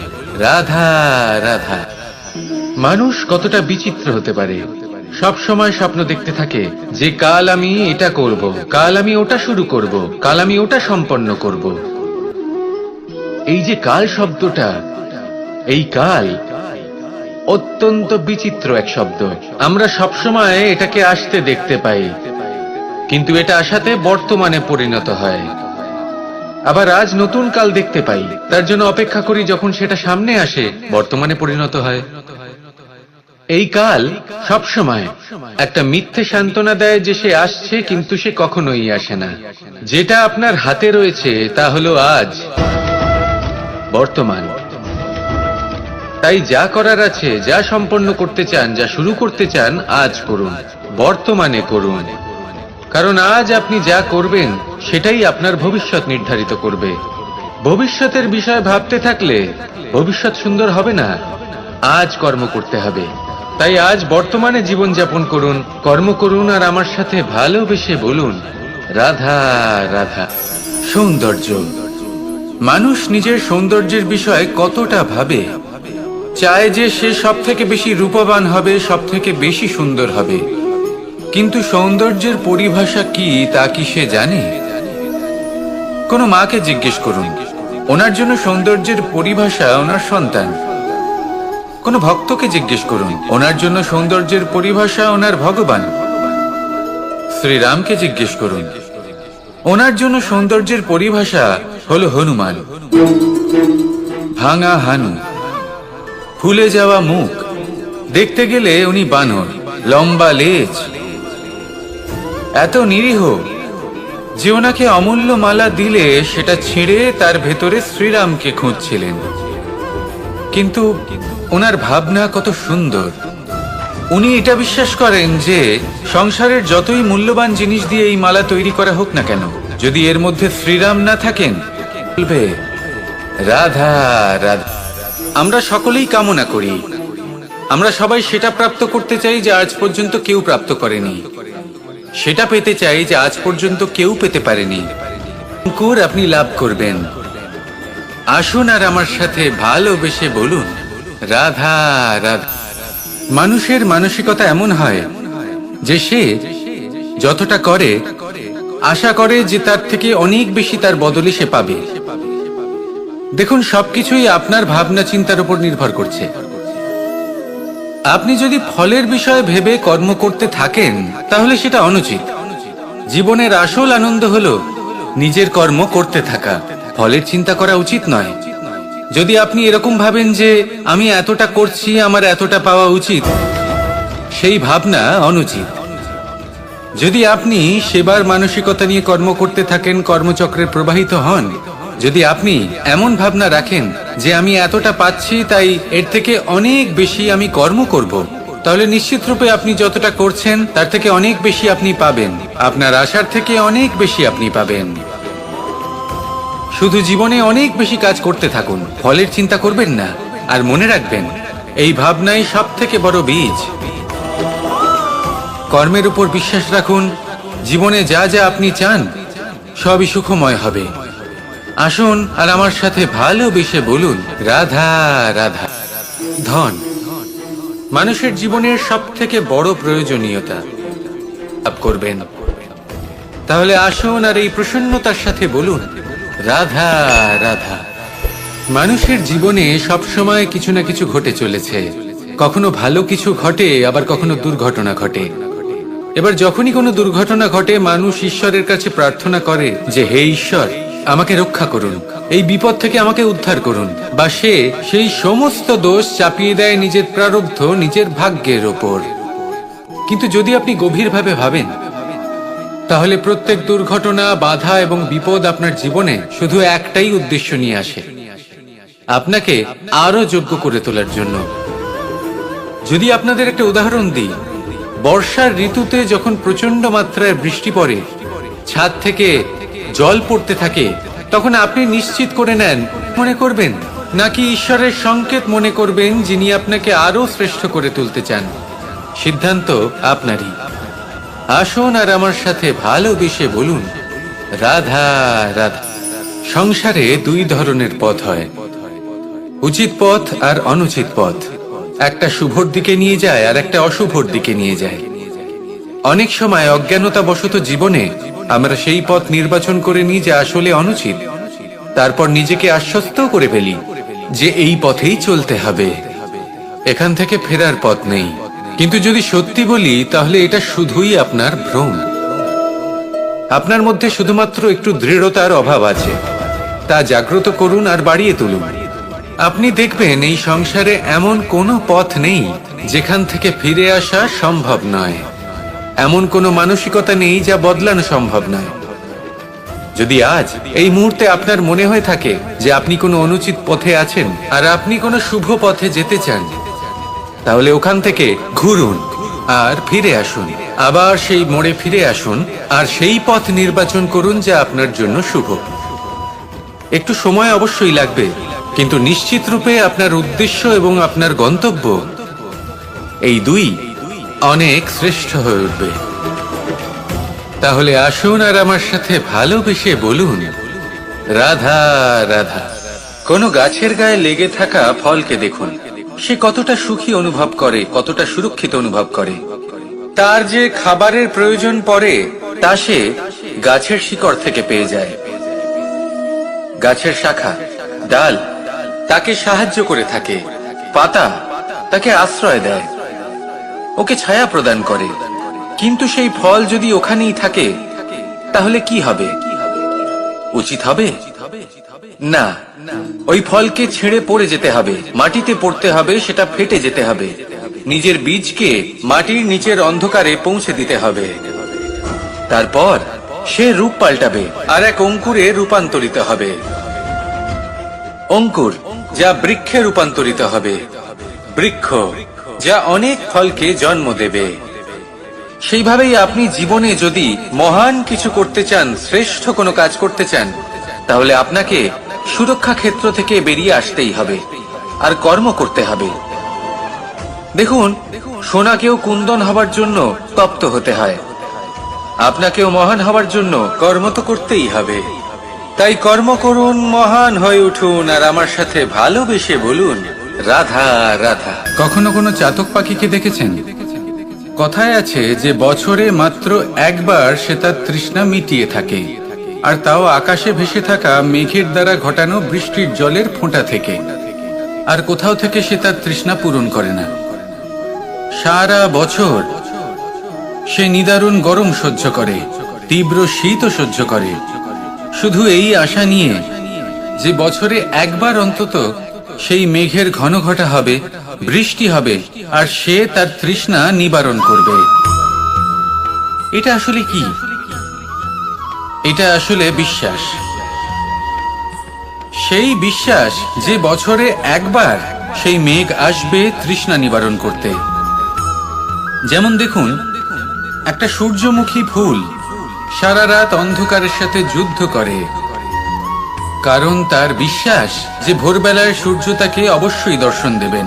রাধা রাধা। মানুষ কতটা বিচিত্র হতে পারে, সব সময় স্বপ্ন দেখতে থাকে যে কাল আমি এটা করব, কাল আমি ওটা শুরু করব, কাল আমি ওটা সম্পন্ন করব। এই যে কাল শব্দটা, এই কাল অত্যন্ত বিচিত্র এক শব্দ। আমরা সব সময় এটাকে আসতে দেখতে পাই, কিন্তু এটা আসাতে বর্তমানে পরিণত হয়। আবার আজ নতুন কাল দেখতে পাই, তার জন্য অপেক্ষা করি, যখন সেটা সামনে আসে বর্তমানে পরিণত হয়। এই কাল সব সময় একটা মিথ্যে সান্ত্বনা দেয় যে সে আসছে, কিন্তু সে কখনোই আসে না। যেটা আপনার হাতে রয়েছে তা হলো আজ, বর্তমান। তাই যা করার আছে, যা সম্পন্ন করতে চান, যা শুরু করতে চান, আজ করুন, বর্তমানে করুন। কারণ আজ আপনি যা করবেন সেটাই আপনার ভবিষ্যৎ নির্ধারিত করবে। ভবিষ্যতের বিষয় ভাবতে থাকলে ভবিষ্যৎ সুন্দর হবে না। আজ কর্ম করতে হবে। তাই আজ বর্তমানে জীবনযাপন করুন, কর্ম করুন, আর আমার সাথে ভালোবেসে বলুন রাধা রাধা। সৌন্দর্য। মানুষ নিজের সৌন্দর্যের বিষয়ে কতটা ভাবে, চায় যে সে সব থেকে বেশি রূপবান হবে, সব থেকে বেশি সুন্দর হবে। কিন্তু সৌন্দর্যের পরিভাষা কি তা কি সে জানে? কোনো মাকে জিজ্ঞেস করুন, ওনার জন্য সৌন্দর্যের পরিভাষা ওনার সন্তান। কোনো ভক্তকে জিজ্ঞেস করুন, ওনার জন্য সৌন্দর্যের পরিভাষা ওনার ভগবান। শ্রীরামকে জিজ্ঞেস করুন। ওনার জন্য সৌন্দর্যের পরিভাষা হলো হনুমান। ভাঙা হানু, ফুলে যাওয়া মুখ, দেখতে গেলে উনি বানর, লম্বা লেজ, এত নিরীহ যে ওনাকে অমূল্য মালা দিলে সেটা ছিঁড়ে তার ভেতরে শ্রীরামকে খুঁজছিলেন। কিন্তু ওনার ভাবনা কত সুন্দর। উনি এটা বিশ্বাস করেন যে সংসারের যতই মূল্যবান জিনিস দিয়ে এই মালা তৈরি করা হোক না কেন, যদি এর মধ্যে শ্রীরাম না থাকেন, বলবে রাধা রাধা। আমরা সকলেই কামনা করি, আমরা সবাই সেটা প্রাপ্ত করতে চাই যে আজ পর্যন্ত কেউ প্রাপ্ত করেনি, সেটা পেতে চাই যে আজ পর্যন্ত কেউ পেতে পারেনি। অঙ্কুর আপনি লাভ করবেন। আসুন আর আমার সাথে ভালোবেসে বলুন রাধা রাধা। মানুষের মানসিকতা এমন হয় যে সে যতটা করে আশা করে যে তার থেকে অনেক বেশি তার বদলে সে পাবে। দেখুন, সবকিছুই আপনার ভাবনা চিন্তার উপর নির্ভর করছে। আপনি যদি ফলের বিষয়ে ভেবে কর্ম করতে থাকেন তাহলে সেটা অনুচিত। জীবনের আসল আনন্দ হলো নিজের কর্ম করতে থাকা, ফলের চিন্তা করা উচিত নয়। যদি আপনি এরকম ভাবেন যে আমি এতটা করছি, আমার এতটা পাওয়া উচিত, সেই ভাবনা অনুচিত। যদি আপনি সেবার মানসিকতা নিয়ে কর্ম করতে থাকেন, কর্মচক্রে প্রবাহিত হন, যদি আপনি এমন ভাবনা রাখেন যে আমি এতটা পাচ্ছি তাই এর থেকে অনেক বেশি আমি কর্ম করব, তাহলে নিশ্চিত রূপে আপনি যতটা করছেন তার থেকে অনেক বেশি আপনি পাবেন, আপনার আশার থেকে অনেক বেশি আপনি পাবেন। শুধু জীবনে অনেক বেশি কাজ করতে থাকুন, ফলের চিন্তা করবেন না। আর মনে রাখবেন, এই ভাবনাই সব থেকে বড় বীজ। কর্মের উপর বিশ্বাস রাখুন, জীবনে যা যা আপনি চান সবই সুখময় হবে। আসুন আর আমার সাথে ভালোবেসে বলুন রাধা রাধা। ধন মানুষের জীবনের সব থেকে বড় প্রয়োজনীয়তা লাভ করবেন। তাহলে আসুন আর এই প্রসন্নতার সাথে বলুন রাধা রাধা। মানুষের জীবনে সবসময় কিছু না কিছু ঘটে চলেছে। কখনো ভালো কিছু ঘটে, আবার কখনো দুর্ঘটনা ঘটে। এবার যখনই কোনো দুর্ঘটনা ঘটে, মানুষ ঈশ্বরের কাছে প্রার্থনা করে যে হে ঈশ্বর, আমাকে রক্ষা করুন, এই বিপদ থেকে আমাকে উদ্ধার করুন। বা সে সেই সমস্ত দোষ চাপিয়ে দেয় নিজের প্রারব্ধ, নিজের ভাগ্যের ওপর। কিন্তু যদি আপনি গভীরভাবে ভাবেন, তাহলে প্রত্যেক দুর্ঘটনা, বাধা এবং বিপদ আপনার জীবনে শুধু একটাই উদ্দেশ্য নিয়ে আসে, আপনাকে আরো যোগ্য করে তোলার জন্য। যদি আপনাদের একটা উদাহরণ দিই, বর্ষার ঋতুতে যখন প্রচন্ড মাত্রায় বৃষ্টি পড়ে, ছাদ থেকে জল পড়তে থাকে, তখন আপনি নিশ্চিত করে নেন মনে করবেন নাকি ঈশ্বরের সংকেত মনে করবেন যিনি আপনাকে আরো শ্রেষ্ঠ করে তুলতে চান। সিদ্ধান্ত আপনারই। আসুন আর আমার সাথে ভালোবেসে বলুন রাধা রাধা। সংসারে দুই ধরনের পথ হয়, উচিত পথ আর অনুচিত পথ। একটা শুভর দিকে নিয়ে যায় আর একটা অশুভর দিকে নিয়ে যায়। অনেক সময় অজ্ঞানতাবশত জীবনে আমরা সেই পথ নির্বাচন করে নিই যা আসলে অনুচিত। তারপর নিজেকে আশ্বস্ত করে ফেলি যে এই পথেই চলতে হবে, এখান থেকে ফেরার পথ নেই। কিন্তু যদি সত্যি বলি, তাহলে এটা শুধুই আপনার ভ্রম। আপনার মধ্যে শুধুমাত্র একটু দৃঢ়তার অভাব আছে, তা জাগ্রত করুন আর বাড়িয়ে তুলুন। আপনি দেখবেন এই সংসারে এমন কোনো পথ নেই যেখান থেকে ফিরে আসা সম্ভব নয়। এমন কোনো মানসিকতা নেই যা বদলানো সম্ভব নয়। যদি আজ এই মুহূর্তে আপনার মনে হয়ে থাকে যে আপনি কোনো অনুচিত পথে আছেন আর আপনি কোনো শুভ পথে যেতে চান, তাহলে ওখান থেকে ঘুরুন আর ফিরে আসুন। আবার সেই মোড়ে ফিরে আসুন আর সেই পথ নির্বাচন করুন যা আপনার জন্য শুভ। একটু সময় অবশ্যই লাগবে, কিন্তু নিশ্চিত রূপে আপনার উদ্দেশ্য এবং আপনার গন্তব্য এই দুই অনেক শ্রেষ্ঠ হয়ে উঠবে। তাহলে আসুন আর আমার সাথে ভালোবেসে বলুন রাধা রাধা। কোনো গাছের গায়ে লেগে থাকা ফলকে দেখুন, সে কতটা সুখী অনুভব করে, কতটা সুরক্ষিত অনুভব করে। তার যে খাবারের প্রয়োজন পড়ে তা সে গাছের শিকড় থেকে পেয়ে যায়। গাছের শাখা, ডাল তাকে সাহায্য করে থাকে, পাতা তাকে আশ্রয় দেয়, ওকে ছায়া প্রদান করে। কিন্তু সেই ফল যদি ওখানেই থাকে তাহলে কি হবে? উচিত হবে না, ওই ফলকে ছেড়ে পড়ে যেতে হবে, মাটিতে পড়তে হবে, সেটা ফেটে যেতে হবে, নিজের বীজকে মাটির নিচের অন্ধকারে পৌঁছে দিতে হবে। তারপর সে রূপ পাল্টাবে আর এক অঙ্কুরে রূপান্তরিত হবে, অঙ্কুর যা বৃক্ষে রূপান্তরিত হবে, বৃক্ষ যা অনেক ফলকে জন্ম দেবে। সেইভাবেই আপনি জীবনে যদি মহান কিছু করতে চান, শ্রেষ্ঠ কোনো কাজ করতে চান, তাহলে আপনাকে সুরক্ষা ক্ষেত্র থেকে বেরিয়ে আসতেই হবে আর কর্ম করতে হবে। দেখুন, সোনাকেও কুন্দন হবার জন্য তপ্ত হতে হয়, আপনাকেও মহান হবার জন্য কর্ম তো করতেই হবে। তাই কর্ম করুন, মহান হয়ে উঠুন, আর আমার সাথে ভালোবেসে বলুন, রাধা রাধা। কখনো কোনো চাতক পাখিকে দেখেছেন? কথায় আছে যে বছরে মাত্র একবার সে তার তৃষ্ণা মিটিয়ে থাকে, আর তাও আকাশে ভেসে থাকা মেঘের দ্বারা ঘটানো বৃষ্টির জলের ফোঁটা থেকে। আর কোথাও থেকে সে তার তৃষ্ণা পূরণ করে না। সারা বছর সে নিদারুণ গরম সহ্য করে, তীব্র শীতও সহ্য করে, শুধু এই আশা নিয়ে যে বছরে একবার অন্তত সেই মেঘের ঘন ঘটা হবে, বৃষ্টি হবে, আর সে তার তৃষ্ণা নিবারণ করবে। এটা আসলে কি? এটা আসলে বিশ্বাস। সেই বিশ্বাস যে বছরে একবার সেই মেঘ আসবে তৃষ্ণা নিবারণ করতে। যেমন দেখুন, একটা সূর্যমুখী ফুল সারা রাত অন্ধকারের সাথে যুদ্ধ করে, কারণ তার বিশ্বাস যে ভোরবেলায় সূর্য তাকে অবশ্যই দর্শন দেবেন।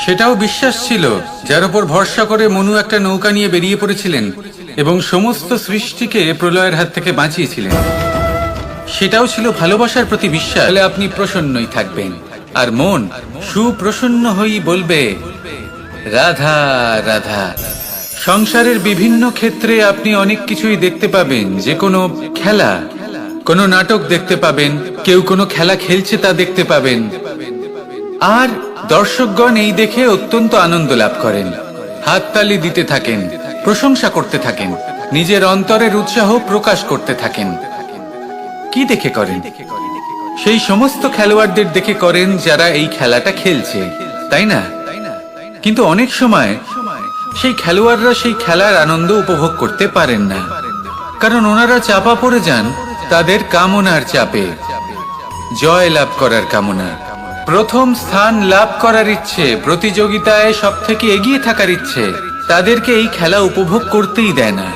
সেটাও বিশ্বাস ছিল যার উপর ভরসা করে মনু একটা নৌকা নিয়ে বেরিয়ে পড়েছিলেন এবং সমস্ত সৃষ্টিকে প্রলয়ের হাত থেকে বাঁচিয়েছিলেন। সেটাও ছিল ভালোবাসার প্রতি বিশ্বাস। তাহলে আপনি প্রসন্নই থাকবেন, আর মন সুপ্রসন্ন হয়েই বলবে, রাধা রাধা। সংসারের বিভিন্ন ক্ষেত্রে আপনি অনেক কিছুই দেখতে পাবেন, যে কোনো খেলা, কোনো নাটক দেখতে পাবেন, কেউ কোনো খেলা খেলছে তা দেখতে পাবেন, আর দর্শকগণ এই দেখে অত্যন্ত আনন্দ লাভ করেন, হাততালি দিতে থাকেন, প্রশংসা করতে থাকেন, নিজের অন্তরের উৎসাহ প্রকাশ করতে থাকেন। কি দেখে করেন? সেই সমস্ত খেলোয়াড়দের দেখে করেন যারা এই খেলাটা খেলছে, তাই না? কিন্তু অনেক সময় সেই খেলোয়াড়রা সেই খেলার আনন্দ উপভোগ করতে পারেন না, কারণ ওনারা চাপা পড়ে যান তাদের কামনার চাপে। জয় লাভ করার কামনা, প্রথম স্থান লাভ করার ইচ্ছে, প্রতিযোগিতায় সব থেকে এগিয়ে থাকার ইচ্ছে তাদেরকে এই খেলা উপভোগ করতেই দেয় না।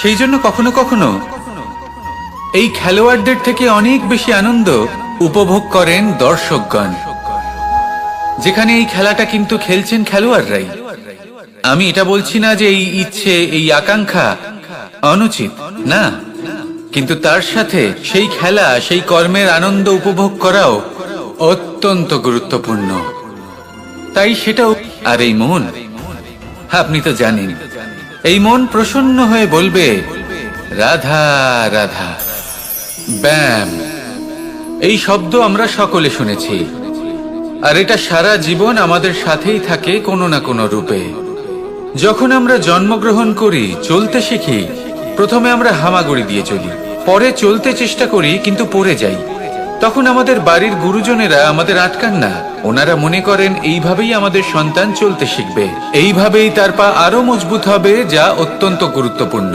সেই জন্য কখনো কখনো এই খেলোয়াড়দের থেকে অনেক বেশি আনন্দ উপভোগ করেন দর্শকগণ, যেখানে এই খেলাটা কিন্তু খেলছেন খেলোয়াড়রাই। আমি এটা বলছি না যে এই ইচ্ছে, এই আকাঙ্ক্ষা অনুচিত না, কিন্তু তার সাথে সেই খেলা, সেই কর্মের আনন্দ উপভোগ করাও অত্যন্ত গুরুত্বপূর্ণ। তাই সেটাও। আর এই মন, আপনি তো জানেন, এই মন প্রসন্ন হয়ে বলবে, রাধা রাধা। ব্যায়াম, এই শব্দ আমরা সকলে শুনেছি, আর এটা সারা জীবন আমাদের সাথেই থাকে কোনো না কোনো রূপে। যখন আমরা জন্মগ্রহণ করি, চলতে শিখি, প্রথমে আমরা হামাগুড়ি দিয়ে চলি, পরে চলতে চেষ্টা করি কিন্তু পড়ে যাই। তখন আমাদের বাড়ির গুরুজনেরা আমাদের আটকান না, ওনারা মনে করেন এইভাবেই আমাদের সন্তান চলতে শিখবে, এইভাবেই তার পা আরো মজবুত হবে, যা অত্যন্ত গুরুত্বপূর্ণ।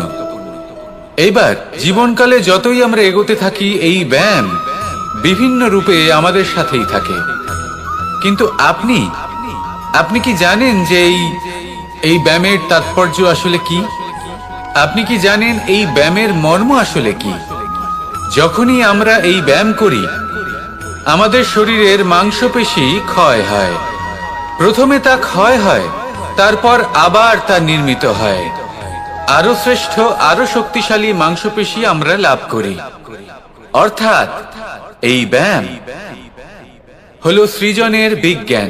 এইবার জীবনকালে যতই আমরা এগোতে থাকি, এই ব্যায়াম বিভিন্ন রূপে আমাদের সাথেই থাকে। কিন্তু আপনি কি জানেন যে এই ব্যায়ামের তাৎপর্য আসলে কি? আপনি কি জানেন এই ব্যায়ামের মর্ম আসলে কি? যখনই আমরা এই ব্যায়াম করি, আমাদের শরীরের মাংসপেশি ক্ষয় হয়। প্রথমে তা ক্ষয় হয়, তারপর আবার তা নির্মিত হয়, আরো শ্রেষ্ঠ, আরো শক্তিশালী মাংসপেশি আমরা লাভ করি। অর্থাৎ এই ব্যায়াম হলো সৃজনের বিজ্ঞান।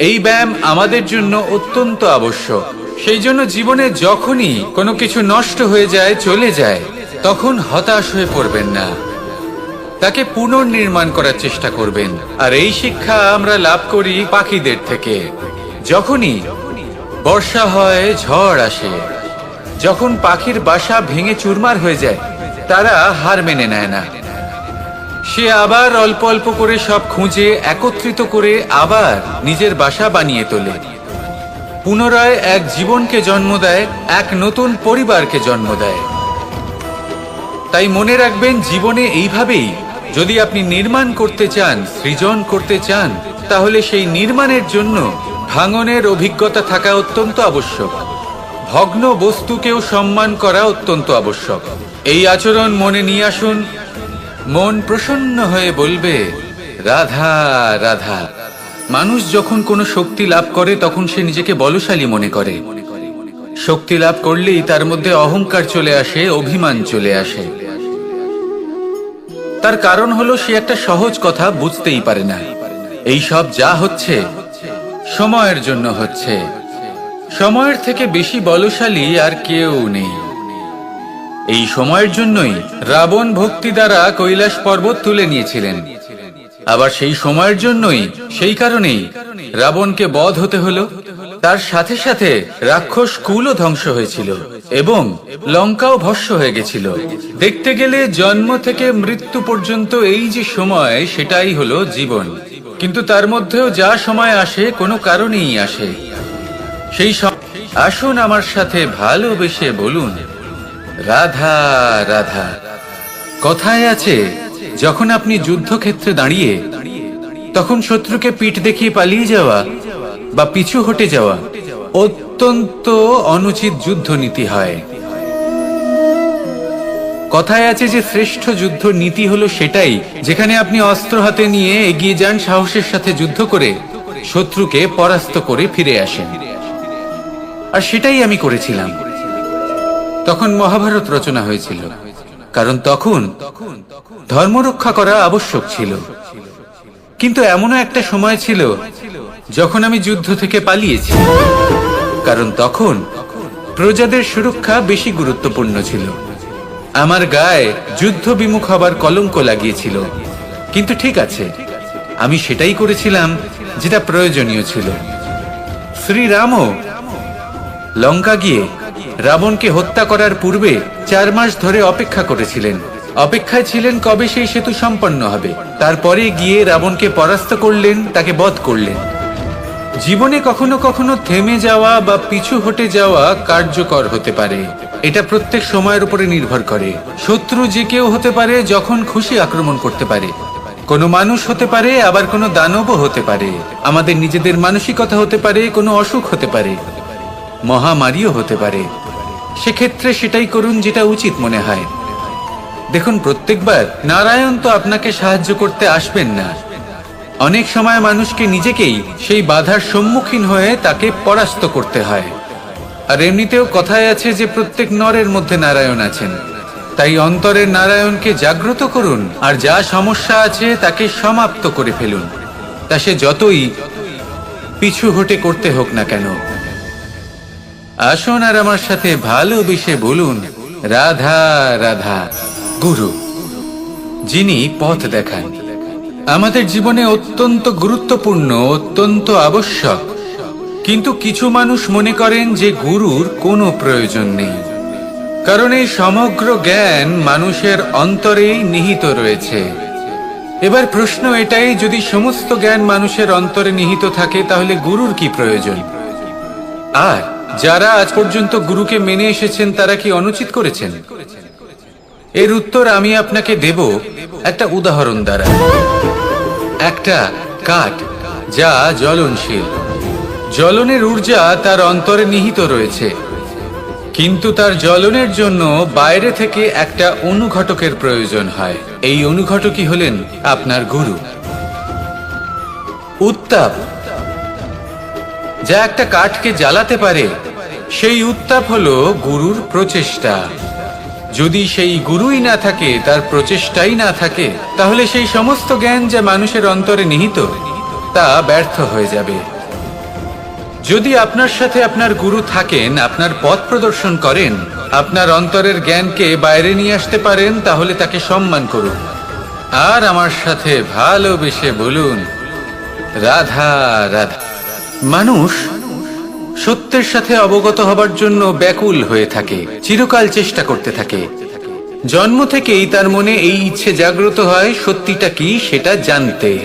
এই ব্যায়াম আমাদের জন্য অত্যন্ত আবশ্যক। সেই জন্য জীবনে যখনই কোনো কিছু নষ্ট হয়ে যায়, চলে যায়, তখন হতাশ হয়ে পড়বেন না, তাকে পুনর্নির্মাণ করার চেষ্টা করবেন। আর এই শিক্ষা আমরা লাভ করি পাখিদের থেকে। যখনই বর্ষা হয়, ঝড় আসে, যখন পাখির বাসা ভেঙে চুরমার হয়ে যায়, তারা হার মেনে নেয় না। সে আবার অল্প অল্প করে সব খুঁজে একত্রিত করে আবার নিজের বাসা বানিয়ে তোলে। পুনরায় এক জীবনকে জন্ম দেয়, এক নতুন পরিবারকে জন্ম দেয়। তাই মনে রাখবেন, জীবনে এইভাবেই যদি আপনি নির্মাণ করতে চান, সৃজন করতে চান, তাহলে সেই নির্মাণের জন্য ভাঙনের অভিজ্ঞতা থাকা অত্যন্ত আবশ্যক। ভগ্ন বস্তুকেও সম্মান করা অত্যন্ত আবশ্যক। এই আচরণ মনে নিয়ে আসুন। মন প্রসন্ন হয়ে বলবে, রাধা রাধা। মানুষ যখন কোনো শক্তি লাভ করে তখন সে নিজেকে বলশালী মনে করে। শক্তি লাভ করলেই তার মধ্যে অহংকার চলে আসে, অভিমান চলে আসে। তার কারণ হলো সে একটা সহজ কথা বুঝতেই পারে না। এই সব যা হচ্ছে সময়ের জন্য হচ্ছে। সময়ের থেকে বেশি বলশালী আর কেউ নেই। এই সময়ের জন্যই রাবণ ভক্তি দ্বারা কৈলাস পর্বত তুলে নিয়েছিলেন। আবার সেই সময়ের জন্যই, সেই কারণেই রাবণকে বধ হতে হলো। তার সাথে সাথে রাক্ষস কুলও ধ্বংস হয়েছিল এবং লঙ্কাও ভস্ম হয়ে গেছিল। দেখতে গেলে জন্ম থেকে মৃত্যু পর্যন্ত এই যে সময়, সেটাই হলো জীবন। কিন্তু তার মধ্যেও যা সময় আসে কোনো কারণেই আসে। সেই আসুন আমার সাথে ভালোবেসে বলুন, রাধা রাধা। কথায় আছে, যখন আপনি যুদ্ধক্ষেত্রে দাঁড়িয়ে তখন শত্রুকে পিঠ দেখিয়ে পালিয়ে যাওয়া বা পিছু হটে যাওয়া অত্যন্ত অনুচিত যুদ্ধনীতি হয়। কথায় আছে যে শ্রেষ্ঠ যুদ্ধ নীতি হলো সেটাই যেখানে আপনি অস্ত্র হাতে নিয়ে এগিয়ে যান, সাহসের সাথে যুদ্ধ করে শত্রুকে পরাস্ত করে ফিরে আসেন। আর সেটাই আমি করেছিলাম। তখন মহাভারত রচনা হয়েছিল, কারণ তখন ধর্ম রক্ষা করা আবশ্যক ছিল। কিন্তু এমনও একটা সময় ছিল যখন আমি যুদ্ধ থেকে পালিয়েছি, কারণ তখন প্রজাদের সুরক্ষা বেশি গুরুত্বপূর্ণ ছিল। আমার গায়ে যুদ্ধ বিমুখ হবার কলঙ্ক লাগিয়েছিল। কিন্তু ঠিক আছে, আমি সেটাই করেছিলাম যেটা প্রয়োজনীয় ছিল। শ্রীরামও লঙ্কা গিয়ে রাবণকে হত্যা করার পূর্বে 4 মাস ধরে অপেক্ষা করেছিলেন। অপেক্ষায় ছিলেন কবে সেই সেতু সম্পন্ন হবে। তারপরে গিয়ে রাবণকে পরাস্ত করলেন, তাকে বধ করলেন। জীবনে কখনো কখনো থেমে যাওয়া বা পিছু হটে যাওয়া কার্যকর হতে পারে। এটা প্রত্যেক সময়ের উপরে নির্ভর করে। শত্রু যে কেউ হতে পারে, যখন খুশি আক্রমণ করতে পারে। কোনো মানুষ হতে পারে, আবার কোনো দানবও হতে পারে। আমাদের নিজেদের মানসিকতা হতে পারে, কোনো অসুখ হতে পারে, মহামারীও হতে পারে। সেক্ষেত্রে সেটাই করুন যেটা উচিত মনে হয়। দেখুন, প্রত্যেকবার নারায়ণ তো আপনাকে সাহায্য করতে আসবেন না। অনেক সময় মানুষকে নিজেকেই সেই বাধার সম্মুখীন হয়ে তাকে পরাস্ত করতে হয়। আর এমনিতেও কথায় আছে যে প্রত্যেক নরের মধ্যে নারায়ণ আছেন। তাই অন্তরের নারায়ণকে জাগ্রত করুন, আর যা সমস্যা আছে তাকে সমাপ্ত করে ফেলুন। তা সে যতই পিছু হটে করতে হোক না কেন। আসুন আর আমার সাথে ভালোবেসে বলুন, রাধা রাধা। গুরু, যিনি পথ দেখান, আমাদের জীবনে অত্যন্ত গুরুত্বপূর্ণ, অত্যন্ত আবশ্যক। কিন্তু কিছু মানুষ মনে করেন যে গুরুর কোনো প্রয়োজন নেই, কারণ এই সমগ্র জ্ঞান মানুষের অন্তরেই নিহিত রয়েছে। এবার প্রশ্ন এটাই, যদি সমস্ত জ্ঞান মানুষের অন্তরে নিহিত থাকে তাহলে গুরুর কি প্রয়োজন? আর যারা আজ পর্যন্ত গুরুকে মেনে এসেছেন তারা কি অনুচিত করেছেন? এর উত্তর আমি আপনাকে দেব একটা উদাহরণ দ্বারা। একটা কাঠ যা জ্বলনশীল, জ্বলনের ঊর্জা তার অন্তরে নিহিত রয়েছে, কিন্তু তার জ্বলনের জন্য বাইরে থেকে একটা অনুঘটকের প্রয়োজন হয়। এই অনুঘটকই হলেন আপনার গুরু। উত্তাপ যা একটা কাঠকে জ্বালাতে পারে, সেই উত্তাপ হলো গুরুর প্রচেষ্টা। যদি সেই গুরুই না থাকে, তার প্রচেষ্টাই না থাকে, তাহলে সেই সমস্ত জ্ঞান যা মানুষের অন্তরে নিহিত তা ব্যর্থ হয়ে যাবে। যদি আপনার সাথে আপনার গুরু থাকেন, আপনার পথ প্রদর্শন করেন, আপনার অন্তরের জ্ঞানকে বাইরে নিয়ে আসতে পারেন, তাহলে তাকে সম্মান করুন। আর আমার সাথে ভালোবেসে বলুন, রাধা রাধা। মানুষ সত্যের সাথে অবগত হবার জন্য ব্যাকুল হয়ে থাকে, চিরকাল চেষ্টা করতে থাকে। জন্ম থেকেই তার মনে এই ইচ্ছে জাগ্রত হয় সত্যিটা কি সেটা জানতে।